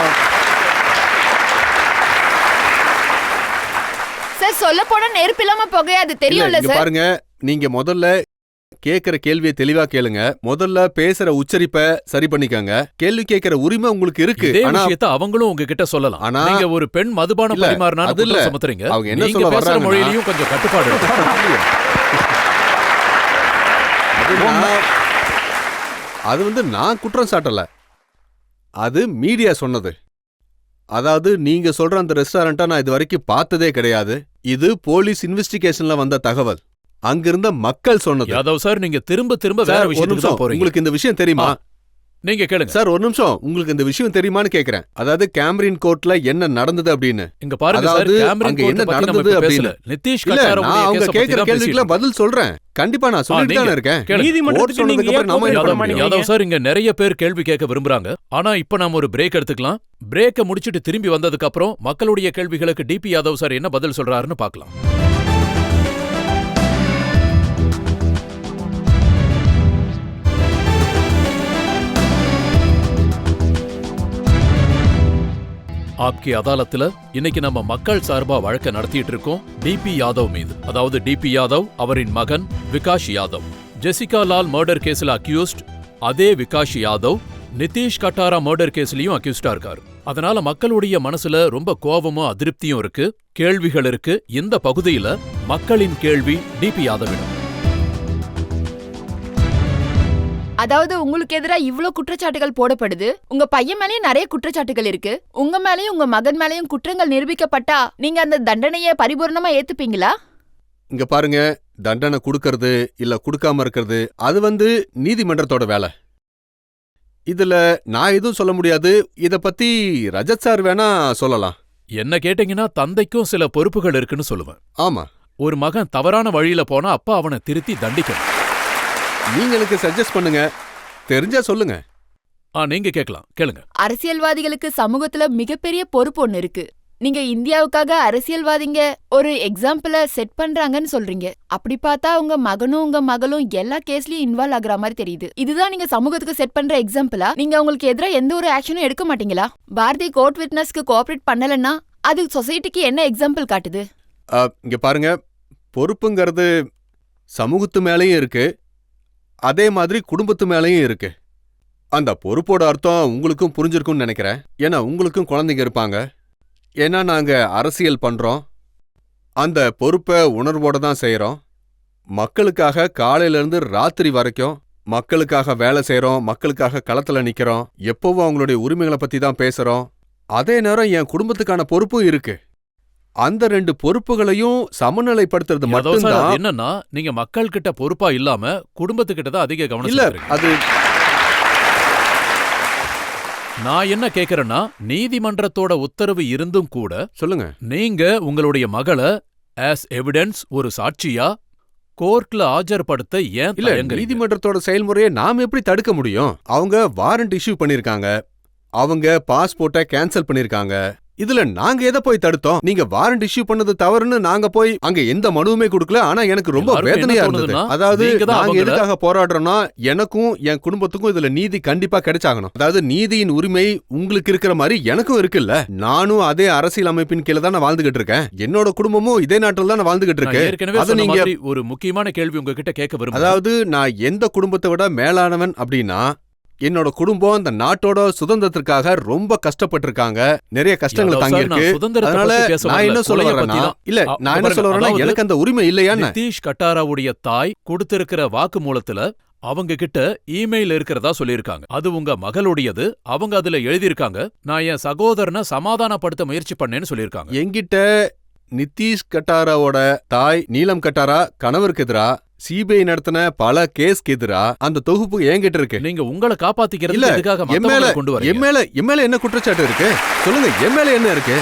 சார், சொல்ல போனா நெருப்பு இல்லாம புகையாது, தெரியும்ல இங்க சார். பாருங்க, நீங்க முதல்ல கேக்குற கேள்வியை தெளிவா கேளுங்க. முதல்ல பேசுற உச்சரிப்பை சரி பண்ணிக்கங்க. கேள்வி கேக்குற உரிமை உங்களுக்கு இருக்கு. இதே ஆனா விஷயத்தை அவங்களும் உங்ககிட்ட சொல்லலாம். ஆனா- நீங்க ஒரு பெண் மதுபானம் இல்ல, பரிமாறினான்னு அது இல்ல. குற்றம் சுமத்துறீங்க. அவங்க என்ன நீங்க சொல்ல பேசுற வர்றாங்கன்னா- மொழியிலயும் கொஞ்சம் கட்டுப்பாடு இருக்கு. அது நான் குற்றம் சாட்டல. அது மீடியா சொன்னது. அதாவது நீங்க சொல்ற அந்த ரெஸ்டாரண்ட்டை நான் இது வரைக்கும் பார்த்ததே கிடையாது. இது போலீஸ் இன்வெஸ்டிகேஷன்ல வந்த தகவல். அங்கிருந்த மக்கள் சொன்னது. யாதவ் சார், நீங்க திரும்ப திரும்ப வேற சார், ஒரு விஷயத்துக்கு நிமிஷம். தான் போறீங்க. உங்களுக்கு இந்த விஷயம் தெரியுமா? நீங்க கேளுங்க. சார், ஒரு நிமிஷம். உங்களுக்கு இந்த விஷயம் தெரியுமான்னு கேக்குறேன். அதாவது கேம்ரின் கோர்ட்ல என்ன நடந்தது அப்படின்னு. இங்க பாருங்க சார், அதாவது கேமரன் அங்க கோர்ட் என்ன பத்தி நம்ம நடந்தது இப்ப அப்படின்னு. பேசல. நிதிஷ் இல்ல, கட்டாரோட நான் அவங்க கேஸ பத்தி கேக்குற தான் கேள்விக்குலாம் பேசிட்டு பதில் சொல்றேன். கண்டிப்பா நான் சொல்லிட்டு தானே இருக்கேன். கேளுங்க. நீதிமன்றத்துக்கு சொன்னதுக்கு நீங்க அப்புறம் நம்ம ஏன் என்ன பண்ண கோஆபரேட் முடியும்? பண்ணீங்க? யாதவ் சார், இங்க நிறைய பேர் கேள்வி கேட்க விரும்புறாங்க. ஆனா இப்ப நாம ஒரு பிரேக் எடுத்துக்கலாம். பிரேக்க முடிச்சிட்டு திரும்பி வந்ததுக்கு அப்புறம் மக்களுடைய கேள்விகளுக்கு டிபி யாதவ் சார் என்ன பதில் சொல்றாருன்னு பார்க்கலாம். ஆப்கி அதாலத்துல இன்னைக்கு நம்ம மக்கள் சார்பா வழக்க நடத்திட்டு இருக்கோம் டிபி யாதவ் மீது. அதாவது டிபி யாதவ், அவரின் மகன் விகாஷ் யாதவ். ஜெசிகா லால் மர்டர் கேஸ்ல அக்யூஸ்ட். அதே விகாஷ் யாதவ் நிதிஷ் கட்டாரா மர்டர் கேஸ்லயும் அக்யூஸ்டா இருக்காரு. அதனால மக்களுடைய மனசுல ரொம்ப கோபமும் அதிருப்தியும் இருக்கு, கேள்விகள் இருக்கு. இந்த பகுதியில மக்களின் கேள்வி டிபி யாதவிடம். அதாவது உங்களுக்கு எதிரா இவ்ளோ குற்றச்சாட்டுகள் போடப்படுது. உங்க பையன் மேலயும் நிறைய குற்றச்சாட்டுகள் இருக்கு. உங்க மேலயும் உங்க மகன் மேலயும் குற்றங்கள் நிரூபிக்கப்பட்டா நீங்க அந்த தண்டனையை பரிபூர்ணமா ஏத்துப்பீங்களா? இங்க பாருங்க, தண்டனை கொடுக்கறது இல்ல கொடுக்காம இருக்கிறது அது நீதிமன்றத்தோட வேலை. இதுல நான் எதுவும் சொல்ல முடியாது. இத பத்தி ரஜத் சார் வேணா சொல்லலாம். என்ன கேட்டீங்கன்னா தந்தைக்கும் சில பொறுப்புகள் இருக்குன்னு சொல்லுவேன். ஆமா, ஒரு மகன் தவறான வழியில போனா அப்பா அவனை திருத்தி தண்டிக்கணும். நீங்க எனக்கு சஜஸ்ட் பண்ணுங்க, தெரிஞ்சா சொல்லுங்க. நீங்க கேட்கலாம், கேளுங்க. அரசியல்வாதிகளுக்கு சமூகத்துல மிகப்பெரிய பொறுப்பு ஒண்ணு இருக்கு. நீங்க இந்தியாவுக்காக அரசியல்வாதிங்க ஒரு எக்ஸாம்பிள செட் பண்றாங்கன்னு சொல்றீங்க. அப்படி பார்த்தா உங்க மகனும் உங்க மகளும் எல்லா கேஸ்லயும் இன்வால்வ் ஆகுற மாதிரி தெரியுது. இதுதான் நீங்க சமூகத்துக்கு செட் பண்ற எக்ஸாம்பிளா? நீங்க உங்களுக்கு எதிரா எந்த ஒரு ஆக்ஷனும் எடுக்க மாட்டீங்களா? பாரதி கோர்ட் விட்னஸ்க்கு கோஆபரேட் பண்ணலன்னா அது சொசைட்டிக்கு என்ன எக்ஸாம்பிள் காட்டுது? இங்க பாருங்க, பொறுப்புங்கிறது சமூகத்து மேலயும் இருக்கு, அதே மாதிரி குடும்பத்து மேலயும் இருக்கு. அந்த பொறுப்போட அர்த்தம் உங்களுக்கும் புரிஞ்சிருக்கும்னு நினைக்கிறேன். ஏன்னா உங்களுக்கும் குழந்தைங்க இருப்பாங்க. ஏன்னா நாங்க அரசியல் பண்றோம். அந்த பொறுப்பை உணர்வோட தான் செய்யறோம். மக்களுக்காக காலையில இருந்து ராத்திரி வரைக்கும் மக்களுக்காக வேலை செய்யறோம், மக்களுக்காக களத்துல நிக்கிறோம். எப்பவும் அவங்களுடைய உரிமைகளை பத்தி தான் பேசுறோம். அதே நேரம் என் குடும்பத்துக்கான பொறுப்பும் இருக்கு. அந்த ரெண்டு பொறுப்புகளையும் சமநிலைப்படுத்துறது யாதவ் சார், மட்டும்தான். அது என்னன்னா நீங்க மக்கள் கிட்ட பொறுப்பா இல்லாம குடும்பத்துக்கிட்ட தான் அதிக கவனம் இல்ல, செலுத்துறீங்க. அது நான் என்ன கேக்குறேன்னா, நீதிமன்றத்தோட உத்தரவு இருந்தும் கூட சொல்லுங்க. நீங்க உங்களுடைய மகளை ஆஸ் எவிடன்ஸ் ஒரு சாட்சியா கோர்ட்ல ஆஜர்படுத்த ஏன் இல்ல, தயங்குறீங்க? நீதிமன்றத்தோட செயல்முறையை நாம எப்படி தடுக்க முடியும்? அவங்க வாரண்ட் இஷ்யூ பண்ணிருக்காங்க, அவங்க பாஸ்போர்ட்டை கேன்சல் பண்ணிருக்காங்க. இதுல நாங்க எதை போய் தடுத்தோம்? நீங்க வாரண்ட் இஷ்யூ பண்ணது தவறுன்னு நாங்க போய் அங்க எந்த மனுவுமே கொடுக்கல. ஆனா எனக்கு ரொம்ப எல்லாருக்கும் வேதனையா என்ன இருந்தது. தோணுதுன்னா, அதாவது நீங்க தான் நாங்க அவங்கள- எதுக்காக போராடுறோம்னா, எனக்கும் என் குடும்பத்துக்கும் இதுல நீதி கண்டிப்பா கிடைச்சாகணும். அதாவது நீதியின் உரிமை உங்களுக்கு இருக்கிற மாதிரி எனக்கும் இருக்குல்ல. நானும் அதே அரசியல் அமைப்பின் கீழே தான் நான் வாழ்ந்துகிட்டு இருக்கேன். என்னோட குடும்பமும் இதே நாட்டில் தான் நான் வாழ்ந்துகிட்டு நான் இருக்கேன். ஏற்கனவே அது சொன்ன நீங்க மாதிரி ஒரு முக்கியமான கேள்வி உங்ககிட்ட கேட்க விரும்புறேன். அதாவது நான் எந்த குடும்பத்தை விட மேலானவன் அப்படின்னா, என்னோட குடும்பம் இந்த நாட்டோட சுதந்திரத்திற்காக ரொம்ப கஷ்டப்பட்டிருக்காங்க. நிறைய கஷ்டங்களை யாதவ் சார், தாங்கியிருக்கு. நான் சுதந்திரத்தை அதனால பத்தி பேச நான் வரல, என்ன சொல்ல கொலையை வரேன்னா, பத்தி தான். இல்ல நான் என்ன சொல்ல வரேன்னா, அதாவது எனக்கு அந்த உரிமை இல்லையான்னு. நிதிஷ் கட்டாராவுடைய தாய் கொடுத்திருக்கிற வாக்குமூலத்துல அவங்க கிட்ட இமெயில் இருக்கிறதா சொல்லியிருக்காங்க. அது உங்க மகளுடையது. அவங்க அதுல எழுதியிருக்காங்க, நான் என் சகோதரனை சமாதானப்படுத்த முயற்சி பண்ணேன்னு சொல்லியிருக்காங்க. என்கிட்ட நிதிஷ் கட்டாராவோட தாய் நீலம் கட்டாரா கணவருக்கு எதிரா சிபிஐ நடத்தின பல கேஸ்க்கு எதிரா அந்த தொகுப்பு என்கிட்ட இருக்கு. நீங்க உங்களை காப்பாத்திக்கிறது இல்ல, எதுக்காக என் மேல மத்தவங்களை கொண்டு வரீங்க? என் மேல என்ன குற்றச்சாட்டு இருக்கு சொல்லுங்க. என் மேல என்ன இருக்கு?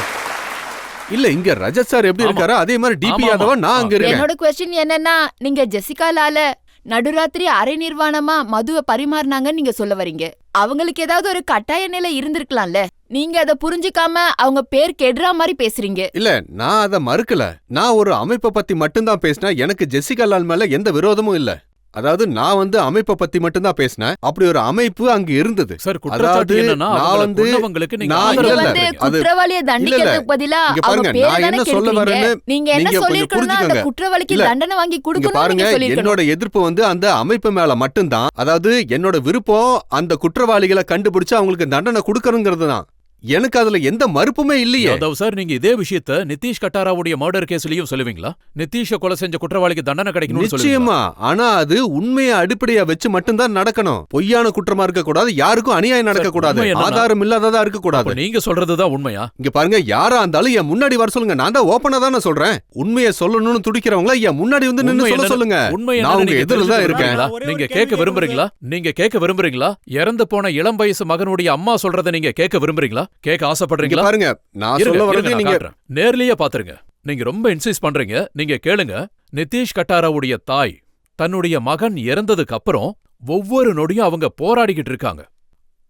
இல்ல, இங்க ரஜத் சார் எப்படி ஆமா. இருக்காரோ அதே மாதிரி டிபி ஆமா, யாதவா ஆமா. நான் அங்க இருக்கேன். என்னோட கொஸ்டின் என்னன்னா, நீங்க ஜெசிகாலால நடுராத்திரி அரை நிர்வாணமா மதுவை பரிமாறினாங்கன்னு நீங்க சொல்ல வரீங்க. அவங்களுக்கு ஏதாவது ஒரு கட்டாய நிலை இருந்திருக்கலாம்ல. நீங்க அதை புரிஞ்சுக்காம அவங்க பேர் கெடுறா மாதிரி பேசுறீங்க. இல்ல, நான் அத மறுக்கல. நான் ஒரு அமைப்பை பத்தி மட்டும்தான் பேசினேன். எனக்கு ஜெசிகா லால் மேல எந்த விரோதமும் இல்ல. அதாவது நான் அமைப்பை பத்தி மட்டும்தான் பேசினேன். அப்படி ஒரு அமைப்பு அங்க இருந்தது. சார், குற்றச்சாட்டு என்னன்னா நான் அவங்களை கொன்னவங்களுக்கு நீங்க நான் ஆதரவு இல்ல, தர்றீங்க. குற்றவாளியை தண்டிக்கிறதுக்கு பதிலா இங்க அவங்க பாருங்க, பேரை நான் தானே என்ன சொல்ல கெடுக்கிறீங்க. வரேன்னு நீங்க என்ன நீங்க கொஞ்சம் சொல்லிருக்கணும்னா அந்த புரிஞ்சுக்கோங்க. குற்றவாளிக்கு இல்ல, தண்டனை வாங்கி இங்க கொடுக்கணும்னு பாருங்க, நீங்க சொல்லிருக்கணும். என்னோட எதிர்ப்பு அந்த அமைப்பு மேல மட்டும்தான். அதாவது என்னோட விருப்பம் அந்த குற்றவாளிகளை கண்டுபிடிச்சு அவங்களுக்கு தண்டனை கொடுக்கணுங்கிறது தான். எனக்கு அதுல எந்த மறுப்புமே இல்லையே. யாதவ் சார், நீங்க இதே விஷயத்த நிதிஷ் கட்டாராவுடைய மர்டர் கேஸ்லயும் சொல்லுவீங்களா? நிதிஷ கொலை செஞ்ச குற்றவாளிக்கு தண்டனை கிடைக்கணும்னு சொல்லுவீங்களா? நிச்சயமா. ஆனா அது உண்மையை அடிப்படையா வச்சு மட்டும்தான் நடக்கணும். பொய்யான குற்றமா இருக்க கூடாது, யாருக்கும் அநியாயம் நடக்க கூடாது, உண்மை என்னன்னா- ஆதாரம் இல்லாததா இருக்க கூடாது. அப்ப நீங்க சொல்றதுதான் உண்மையா? இங்க பாருங்க, யாரா இருந்தாலும் என் முன்னாடி வர சொல்லுங்க. நான் தான் ஓபனா தானே சொல்றேன். உண்மையை சொல்லணும்னு துடிக்கிறவங்கள என் முன்னாடி வந்து நின்னு சொல்ல சொல்லுங்க. உண்மை நான் உங்க என்னன்னு எதிரில தான் நீங்க இருக்கேன். தெரிஞ்சுக்க நீங்க கேட்க விரும்புறீங்களா? நீங்க கேட்க விரும்புறீங்களா? இறந்து போன இளம் வயசு மகனுடைய அம்மா சொல்றதை நீங்க கேட்க விரும்புறீங்களா? கேட்க ஆசைப்படுறீங்களா? இங்க பாருங்க, நான் இருங்க, சொல்ல இருங்க, வர்றது நான் நீங்க காட்டுறேன். நேர்லயே பாத்துருங்க. நீங்க ரொம்ப இன்சிஸ்ட் பண்றீங்க. நீங்க கேளுங்க. நிதிஷ் கட்டாராவுடைய தாய் தன்னுடைய மகன் இறந்ததுக்கு அப்புறம் ஒவ்வொரு நொடியும் அவங்க போராடிக்கிட்டு இருக்காங்க.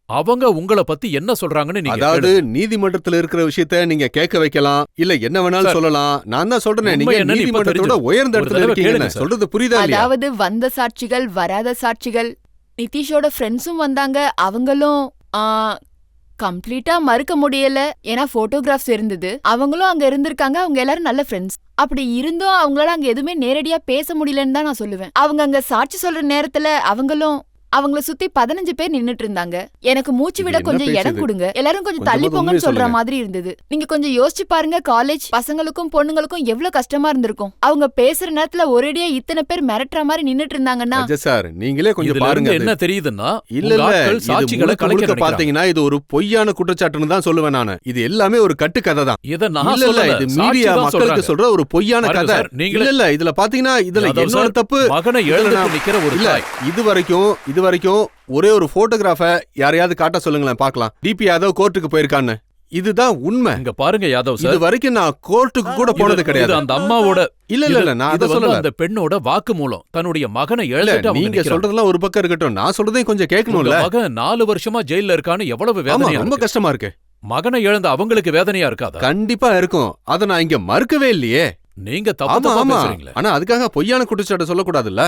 அவங்க உங்களை பத்தி என்ன சொல்றாங்கன்னு நீங்க அதாவது கேளுங்க. நீதிமன்றத்துல இருக்கிற விஷயத்த நீங்க கேட்க வைக்கலாம், இல்ல என்ன வேணாலும் சார், சொல்லலாம். நான் தான் சொல்றேன், உண்மை நீங்க என்னன்னு இப்ப நீதிமன்றத்தோட தெரிஞ்சுது. உயர்ந்த ஒரு இடத்துல தடவை இருக்கீங்க. கேளுங்க சார். சொல்றது புரியுதா இல்லையா? அதாவது வந்த சாட்சிகள் வராத சாட்சிகள், நிதிஷோட ஃப்ரெண்ட்ஸும் வந்தாங்க. அவங்களும் கம்ப்ளீட்டா மறுக்க முடியல. ஏன்னா போட்டோகிராஃப்ஸ் இருந்தது. அவங்களும் அங்க இருந்திருக்காங்க. அவங்க எல்லாரும் நல்ல ஃப்ரெண்ட்ஸ். அப்படி இருந்தும் அவங்களால அங்க எதுவுமே நேரடியா பேச முடியலன்னு தான் நான் சொல்லுவேன். அவங்க அங்க சாட்சி சொல்ற நேரத்துல அவங்கள சுத்தி 15 பேர் நின்னுட்டு இருந்தாங்க. எனக்கு மூச்சு விட என்ன கொஞ்சம் இடம் பேசுது? கொடுங்க, எல்லாரும் கொஞ்சம் தள்ளி கொஞ்சமாவது போங்கன்னு உண்மையை சொல்ற சொல்லுங்க. மாதிரி இருந்தது. நீங்க கொஞ்சம் யோசிச்சு பாருங்க, காலேஜ் பசங்களுக்கும் பொண்ணுங்களுக்கும் எவ்வளவு கஷ்டமா இருந்திருக்கும். அவங்க பேசுற நேரத்துல ஒரேடியா இத்தனை பேர் மிரட்டுற மாதிரி நின்னுட்டு இருந்தாங்கன்னா அஜய் சார், நீங்களே கொஞ்சம் இதுல பாருங்க. இருந்து என்ன தெரியுதுன்னா, இல்ல உங்க இல்ல, ஆட்கள் இது சாட்சிகளை முழுக்க கலைக்க முழுக்க நினைக்கிறாங்க. பாத்தீங்கன்னா இது ஒரு பொய்யான குற்றச்சாட்டுன்னு தான் சொல்லுவேன் நானு. இது எல்லாமே ஒரு கட்டுக்கதை தான். இத நான் இல்ல இல்ல, சொல்லல. இது சாட்சி மீடியா தான் மக்களுக்கு சொல்றாங்க. சொல்ற ஒரு பொய்யான பாருங்க கதை. சார், நீங்களே- இல்ல இல்ல, இதுல பாத்தீங்கன்னா இதுல யாதவ் என்னோட சார், தப்பு. மகனை இதுல எழுந்துட்டு நான்- நிக்கிற ஒரு இல்ல, தாய். இது வரைக்கும் ஒரே ஒரு போட்டோகிராஃப யாரையாவது காட்ட சொல்லுங்களேன் பார்க்கலாம். டிபி யாதவ் கோர்ட்டுக்கு போயிருக்கான்னு. இதுதான் உண்மை. இங்க பாருங்க யாதவ் இது சார், வரைக்கும் நான் கோர்ட்டுக்கு கூட போனது இது கிடையாது. அந்த அம்மாவோட இல்ல இல்ல இல்ல, நான் இது அதை வந்து சொல்லல. அந்த பெண்ணோட வாக்குமூலம். தன்னுடைய மகனை இல்ல, எழுந்துட்டு அவங்க நீங்க நிக்கிறாங்க. சொல்றதெல்லாம் ஒரு பக்கம் இருக்கட்டும், நான் சொல்றதையும் கொஞ்சம் உங்க கேட்கணும்ல. மகன் 4 வருஷமா ஜெயில்ல இருக்கான்னு எவ்வளவு ஆமா, வேதனையா ரொம்ப இருக்கு. கஷ்டமா இருக்கு. மகனை இழந்த அவங்களுக்கு வேதனையா இருக்காதா? கண்டிப்பா இருக்கும். அத நான் இங்க மறுக்கவே இல்லையே. நீங்க தப்பு ஆமா தப்பா ஆமா, பேசுறீங்களே. ஆனா அதுக்காக பொய்யான குற்றச்சாட்டு சொல்லக்கூடாதுல்ல.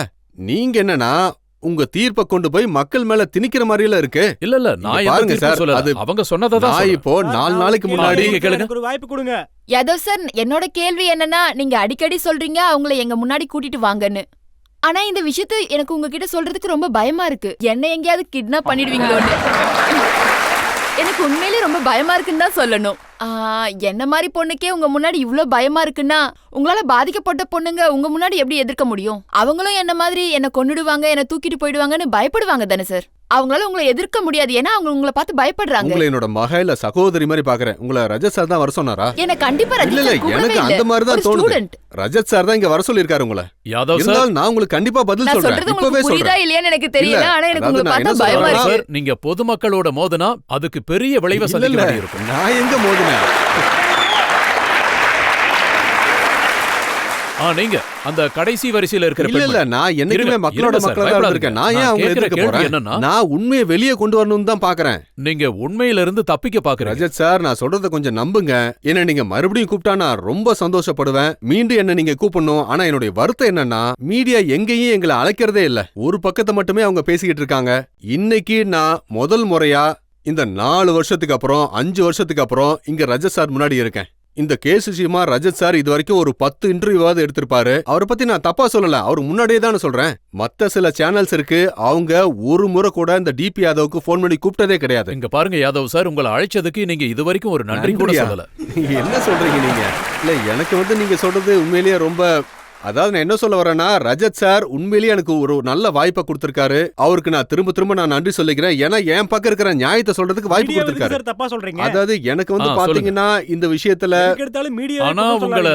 நீங்க என்னன்னா உங்க தீர்ப்பை கொண்டு போய் மக்கள் மேல திணிக்கிற மாதிரில இருக்கு. இல்ல இல்ல, நான் எந்த பாருங்க தீர்ப்பும் சார், சொல்லல. அது அவங்க சொன்னதை தான் நான் சொல்றேன். இப்போ 4 நாளைக்கு முன்னாடி நீங்க கேளுங்க. எனக்கு ஒரு வாய்ப்பு கொடுங்க. யாதவ் சார், என்னோட கேள்வி என்னன்னா, நீங்க அடிக்கடி சொல்றீங்க அவங்கள எங்க முன்னாடி கூட்டிட்டு வாங்கன்னு. ஆனா இந்த விஷயத்த எனக்கு உங்ககிட்ட சொல்றதுக்கு ரொம்ப பயமா இருக்கு. என்ன எங்கேயாவது கிட்னாப் பண்ணிடுவீங்களோன்னு. எனக்கு உண்மையிலே ரொம்ப பயமா இருக்குன்னு தான் சொல்லணும். என்ன மாதிரி பொண்ணுக்கே உங்க முன்னாடி இவ்ளோ பயமா இருக்குன்னா, உங்களால பாதிக்கப்பட்ட பொண்ணுங்க உங்க முன்னாடி எப்படி எதிர்க்க முடியும்? அவங்களும் என்ன மாதிரி என்ன கொன்னுடுவாங்க, என்ன தூக்கிட்டு போயிடுவாங்கன்னு பயப்படுவாங்க தானே சார். அவங்களால உங்களை எதிர்க்க முடியாது. ஏன்னா அவங்க உங்களை பார்த்து பயப்படுறாங்க. உங்களை என்னோட மக இல்ல சகோதரி மாதிரி பாக்குறேன். உங்களை ரஜத் சார் தான் வர சொன்னாரா? என்ன கண்டிப்பா இல்ல இல்ல, ரஜினி எனக்கு அந்த மாதிரி தான் தோணுது. ஸ்டூடண்ட். ரஜத் சார் தான் இங்க வர சொல்லிருக்காரு உங்களை. யாதவ் சார், இருந்தாலும் நான் உங்களுக்கு கண்டிப்பா பதில் நான் சொல்றேன். சொல்றது இப்பவே உங்களுக்கு புரியுதா சொல்றேன். இல்லையான்னு எனக்கு தெரியல. இல்ல, ஆனா எனக்கு அதாவது உங்களை நான் பார்த்தா என்ன பயமா சொல்றேன்னா, இருக்கு. சார், நீங்க பொதுமக்களோட மோதுனா அதுக்கு பெரிய விளைவை இல்ல சந்திக்க இல்ல, வேண்டியிருக்கும். நான் எங்க மோதினேன்? நீங்க அந்த கடைசி வரிசையில இருக்கிற இல்ல இல்ல, பெண்மணி. நான் என்னைக்குமே இருங்க, மக்களோட இருங்க சார், மக்களா தான் பயப்படாதீங்க. இருக்கேன். நான் ஏன் நான் அவங்களை கேக்குற எதிர்க்க கேள்வி போறேன்? என்னன்னா, நான் உண்மையை வெளியே கொண்டு வரணும்னு தான் பாக்குறேன். நீங்க உண்மையில இருந்து தப்பிக்க பாக்குறீங்க. ரஜத் சார், நான் சொல்றத கொஞ்சம் நம்புங்க. என்ன நீங்க மறுபடியும் கூப்பிட்டா நான் ரொம்ப சந்தோஷப்படுவேன். மீண்டும் என்ன நீங்க கூப்பிடணும். ஆனா என்னுடைய வருத்தம் என்னன்னா, மீடியா எங்கேயும் எங்களை அழைக்கிறதே இல்ல. ஒரு பக்கத்தை மட்டுமே அவங்க பேசிக்கிட்டு இருக்காங்க. இன்னைக்கு நான் முதல் முறையா இந்த 4 வருஷத்துக்கு அப்புறம் 5 வருஷத்துக்கு அப்புறம் இங்க ரஜத் சார் முன்னாடி இருக்கேன். இந்த கேஸ் விஷயமா ரஜத் சார் இது வரைக்கும் ஒரு 10 இன்டர்வியூவாவது எடுத்திருப்பாரு. அவரை பத்தி நான் தப்பா சொல்லல, அவர் முன்னாடியே தான் சொல்றேன். மத்த சில சேனல்ஸ் இருக்கு, அவங்க ஒரு முறை கூட இந்த டிபி யாதவுக்கு போன் பண்ணி கூப்பிட்டதே கிடையாது. இங்க பாருங்க யாதவ் சார், உங்களை அழைச்சதுக்கு நீங்க இது வரைக்கும் ஒரு நன்றி கூட நன்றியா? சொல்லல. என்ன சொல்றீங்க நீங்க? இல்ல, எனக்கு நீங்க சொல்றது உண்மையிலேயே ரொம்ப, அதாவது நான் என்ன சொல்ல வரேன்னா, ரஜத் சார் உண்மையிலேயே எனக்கு ஒரு நல்ல வாய்ப்பை கொடுத்திருக்காரு. அவருக்கு நான் திரும்ப நான் நன்றி சொல்லிக்கிறேன். ஏன்னா என் பக்கம் இருக்கிற நியாயத்தை சொல்றதுக்கு வாய்ப்பு மீடியா கொடுத்திருக்காரு. சார் தப்பா சொல்றீங்க. அதாவது எனக்கு சொல்லுங்க. பாத்தீங்கன்னா இந்த விஷயத்துல எதுக்கு எடுத்தாலும் மீடியா ஆனா உங்களை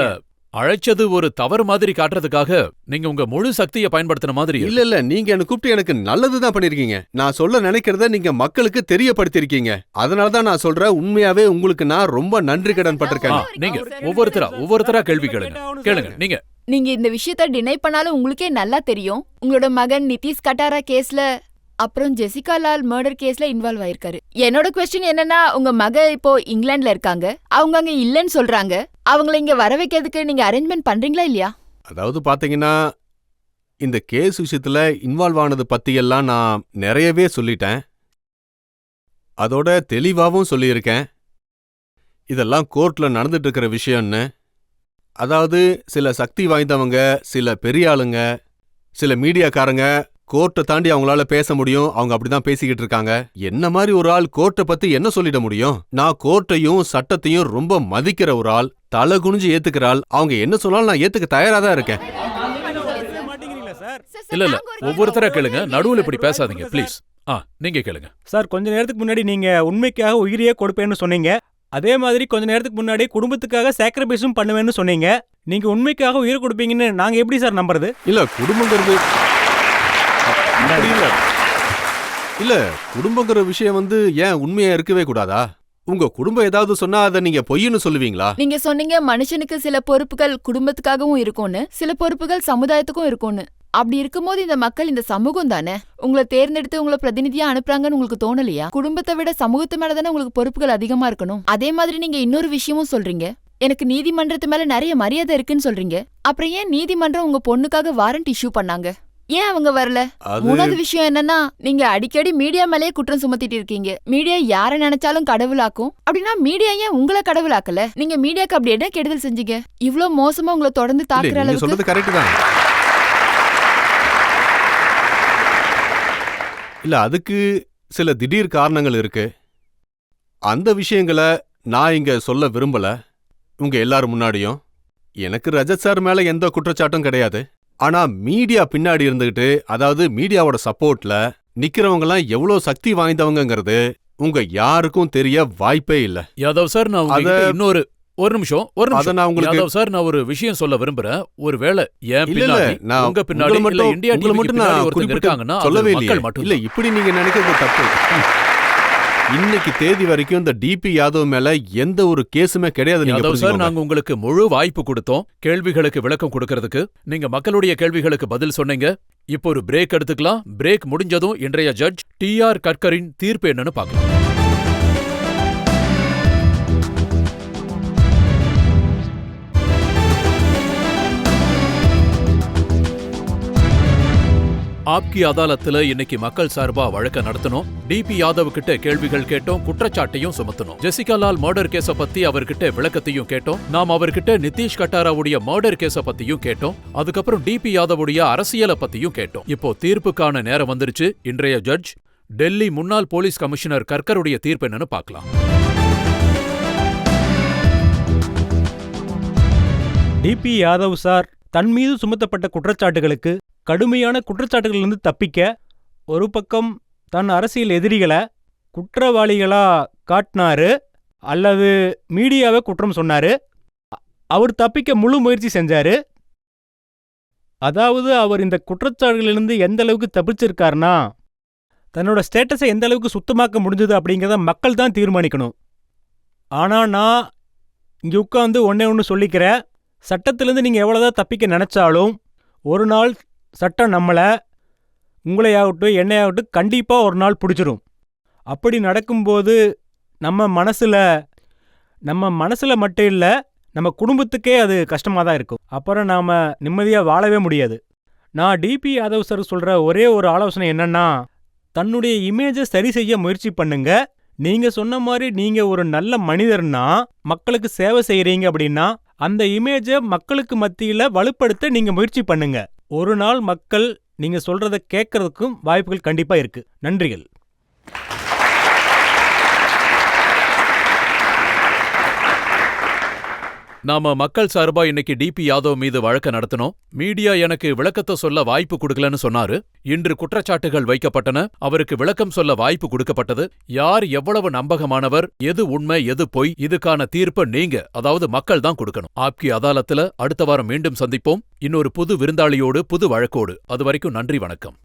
அழைச்சது ஒரு தவறு மாதிரி காட்டுறதுக்காக நீங்க உங்க முழு சக்தியை பயன்படுத்தின மாதிரி இருக்கு. இல்ல நீங்க என்ன கூப்பிட்டு எனக்கு நல்லதுதான் பண்ணிருக்கீங்க. நான் சொல்ல நினைக்கிறத நீங்க மக்களுக்கு தெரியப்படுத்திருக்கீங்க. அதனாலதான் நான் சொல்றேன், உண்மையாவே உங்களுக்கு நான் ரொம்ப நன்றி கடன் பட்டிருக்கேன். நீங்க ஒவ்வொருத்தரா கேள்வி கேளுங்க. நீங்க இந்த விஷயத்த டினை பண்ணாலும் உங்களுக்கே நல்லா தெரியும். உங்களோட மகன் நிதிஷ் கட்டாரா கேஸ்ல அப்புறம் ஜெசிகா லால் மர்டர் கேஸ்ல இன்வால்வ் ஆயிருக்காரு. என்னோட क्वेश्चन என்னன்னா, உங்க மக இப்போ இங்கிலாந்துல இருக்காங்க, அவங்க அங்க இல்லன்னு சொல்றாங்க. அவங்கள இங்க வர வைக்கிறதுக்கு நீங்க அரேஞ்ச்மெண்ட் பண்றீங்களா இல்லையா? அதாவது பாத்தீங்கன்னா, இந்த கேஸ் விஷயத்துல இன்வால்வ் ஆனது பத்தியெல்லாம் நான் நிறையவே சொல்லிட்டேன். அதோட தெளிவாவும் சொல்லியிருக்கேன். இதெல்லாம் கோர்ட்ல நடந்துட்டு இருக்கிற விஷயம்னு. அதாவது சில சக்தி வாய்ந்தவங்க, சில பெரிய ஆளுங்க, சில மீடியாக்காரங்க கோர்ட்டை தாண்டி அவங்களால பேச முடியும். அவங்க அப்படிதான் பேசிக்கிட்டு இருக்காங்க. என்ன மாதிரி ஒரு ஆள் கோர்ட்டை பத்தி என்ன சொல்லிட முடியும்? நான் கோர்ட்டையும் சட்டத்தையும் ரொம்ப மதிக்கிற ஒரு ஆள், தலை குனிஞ்சு ஏத்துக்கிற ஆள். அவங்க என்ன சொன்னாலும் நான் ஏத்துக்க தயாரா தான் இருக்கேன். இல்ல ஒவ்வொருத்தரா கேளுங்க, நடுவுல இப்படி பேசாதீங்க ப்ளீஸ். நீங்க கேளுங்க சார். கொஞ்ச நேரத்துக்கு முன்னாடி நீங்க உண்மைக்காக உயிரியே கொடுப்பேன்னு சொன்னீங்க. அதே மாதிரி கொஞ்ச நேரத்துக்கு முன்னாடி குடும்பத்துக்காக சாக்ரிஃபைஸும் பண்ணுவேன்னு சொன்னீங்க. நீங்க உண்மைக்காக உயிர் கொடுப்பீங்கன்னு நாங்க எப்படி சார் நம்புறது? இல்ல குடும்பங்கிறது இல்ல குடும்பங்கிற விஷயம் ஏன் உண்மையா இருக்கவே கூடாதா? உங்க குடும்பம் ஏதாவது சொன்னா அதை நீங்க பொய்ன்னு சொல்லுவீங்களா? நீங்க சொன்னீங்க மனுஷனுக்கு சில பொறுப்புகள் குடும்பத்துக்காகவும் இருக்கும்னு, சில பொறுப்புகள் சமுதாயத்துக்கும் இருக்கும்னு. அப்படி இருக்கும்போது இந்த மக்கள் இந்த சமூகம் தானே உங்களை தேர்ந்தெடுத்து உங்களை பிரதிநிதியா அனுப்புறாங்கன்னு உங்களுக்கு தோணலையா? குடும்பத்தை விட சமூகத்து மேலதானே உங்களுக்கு பொறுப்புகள் அதிகமா இருக்கணும். அதே மாதிரி நீங்க இன்னொரு விஷயமும் சொல்றீங்க, எனக்கு நீதிமன்றத்து மேல நிறைய மரியாதை இருக்குன்னு சொல்றீங்க. அப்புறம் ஏன் நீதிமன்றம் உங்க பொண்ணுக்காக வாரண்ட் இஷ்யூ பண்ணாங்க? ஏன் அவங்க வரல? மூணாவது விஷயம் என்னன்னா, நீங்க அடிக்கடி மீடியா மேலேயே குற்றம் சுமத்திட்டு இருக்கீங்க. மீடியா யார நினைச்சாலும் கடவுளாக்கும். அப்படின்னா மீடியா ஏன் உங்களை கடவுளாக்கல? நீங்க மீடியாக்கு அப்படி என்ன கெடுதல் செஞ்சீங்க? இவ்ளோ மோசமா உங்களை தொடர்ந்து தாக்குற அளவுக்கு? சொல்றது கரெக்ட் தான். இல்ல அதுக்கு சில திடீர் காரணங்கள் இருக்கு. அந்த விஷயங்களை நான் இங்க சொல்ல விரும்பல உங்க எல்லாரும் முன்னாடியும். எனக்கு ரஜத் சார் மேல எந்த குற்றச்சாட்டும் கிடையாது. ஆனா மீடியா பின்னாடி இருந்துகிட்டு, அதாவது மீடியாவோட சப்போர்ட்ல நிக்கிறவங்கலாம் எவ்வளவு சக்தி வாய்ந்தவங்கிறது உங்க யாருக்கும் தெரிய வாய்ப்பே இல்ல. யாதவ் சார், நான் இன்னொரு ஒரு நிமிஷம் யாதவ் சார், நான் ஒரு விஷயம் சொல்ல விரும்புறேன். ஒருவேளை ஏன் பின்னாடி உங்க பின்னாடி இல்ல இந்தியா டிவி பின்னாடி ஒருத்தங்க இருக்காங்கன்னா சொல்லவே இல்ல. இப்படி நீங்க நினைக்கிறது தப்பு. இன்னைக்கு தேதி வரைக்கும் இந்த டிபி யாதவ் மேல எந்த ஒரு கேஸுமே கிடையாது. யாதவ் சார், நாங்க உங்களுக்கு முழு வாய்ப்பு கொடுத்தோம் கேள்விகளுக்கு விளக்கம் கொடுக்கறதுக்கு. நீங்க மக்களுடைய கேள்விகளுக்கு பதில் சொன்னீங்க. இப்போ ஒரு பிரேக் எடுத்துக்கலாம். பிரேக் முடிஞ்சதும் இன்றைய ஜட்ஜ் டி.ஆர். கட்கரின் தீர்ப்பு என்னன்னு பார்க்கலாம். ஆப்கி அதாலத்துல இன்னைக்கு மக்கள் சார்பா வழக்க நடத்தணும். டிபி யாதவ் கிட்ட கேள்விகள் கேட்டோம், குற்றச்சாட்டையும் சுமத்தணும். ஜெசிகா லால் மர்டர் கேஸ பத்தி அவர்கிட்ட விளக்கத்தையும் கேட்டோம். நாம் அவர்கிட்ட நிதிஷ் கட்டாராவுடைய மர்டர் கேஸ பத்தியும் கேட்டோம். அதுக்கப்புறம் டிபி யாதவுடைய அரசியலை பத்தியும் கேட்டோம். இப்போ தீர்ப்புக்கான நேரம் வந்துருச்சு. இன்றைய ஜட்ஜ் டெல்லி முன்னாள் போலீஸ் கமிஷனர் கர்கருடைய தீர்ப்பு என்னன்னு பார்க்கலாம். டிபி யாதவ் சார் தன் மீது சுமத்தப்பட்ட குற்றச்சாட்டுகளுக்கு, கடுமையான குற்றச்சாட்டுகளிலிருந்து தப்பிக்க ஒரு பக்கம் தன் அரசியல் எதிரிகளை குற்றவாளிகளா காட்டினாரு, அல்லது மீடியாவை குற்றம் சொன்னாரு. அவர் தப்பிக்க முழு முயற்சி செஞ்சாரு. அதாவது அவர் இந்த குற்றச்சாட்டுகளிலிருந்து எந்த அளவுக்கு தப்பிச்சிருக்காருனா, தன்னோட ஸ்டேட்டஸை எந்த அளவுக்கு சுத்தமாக்க முடிஞ்சது அப்படிங்கிறத மக்கள் தான் தீர்மானிக்கணும். ஆனால் நான் இங்கே உட்காந்து ஒன்று சொல்லிக்கிறேன். சட்டத்திலேருந்து நீங்கள் எவ்வளோதான் தப்பிக்க நினச்சாலும் ஒரு நாள் சட்டம் நம்மளை, உங்களையாகட்டும் என்னையாகட்டும் கண்டிப்பாக ஒரு நாள் பிடிச்சிரும். அப்படி நடக்கும்போது நம்ம மனசில் மட்டும் இல்லை, நம்ம குடும்பத்துக்கே அது கஷ்டமாக தான் இருக்கும். அப்புறம் நாம் நிம்மதியாக வாழவே முடியாது. நான் டிபி யாதவ் சார் சொல்கிற ஒரே ஒரு ஆலோசனை என்னன்னா, தன்னுடைய இமேஜை சரி செய்ய முயற்சி பண்ணுங்க. நீங்கள் சொன்ன மாதிரி நீங்கள் ஒரு நல்ல மனிதர்னா, மக்களுக்கு சேவை செய்கிறீங்க அப்படின்னா, அந்த இமேஜை மக்களுக்கு மத்தியில் வலுப்படுத்த நீங்கள் முயற்சி பண்ணுங்க. ஒரு நாள் மக்கள் நீங்க சொல்றத கேட்கறதுக்கும் வாய்ப்புகள் கண்டிப்பா இருக்கு. நன்றிகள். நாம மக்கள் சார்பா இன்னைக்கு டிபி யாதவ் மீது வழக்கு நடத்தினோம். மீடியா எனக்கு விளக்கத்தை சொல்ல வாய்ப்பு கொடுக்கலன்னு சொன்னாரு. இன்று குற்றச்சாட்டுகள் வைக்கப்பட்டன. அவருக்கு விளக்கம் சொல்ல வாய்ப்பு கொடுக்கப்பட்டது. யார் எவ்வளவு நம்பகமானவர், எது உண்மை எது பொய், இதுக்கான தீர்ப்பை நீங்க, அதாவது மக்கள் தான் கொடுக்கணும். ஆப்கி அதாலத்துல அடுத்த வாரம் மீண்டும் சந்திப்போம், இன்னொரு புது விருந்தாளியோடு புது வழக்கோடு. அது வரைக்கும் நன்றி, வணக்கம்.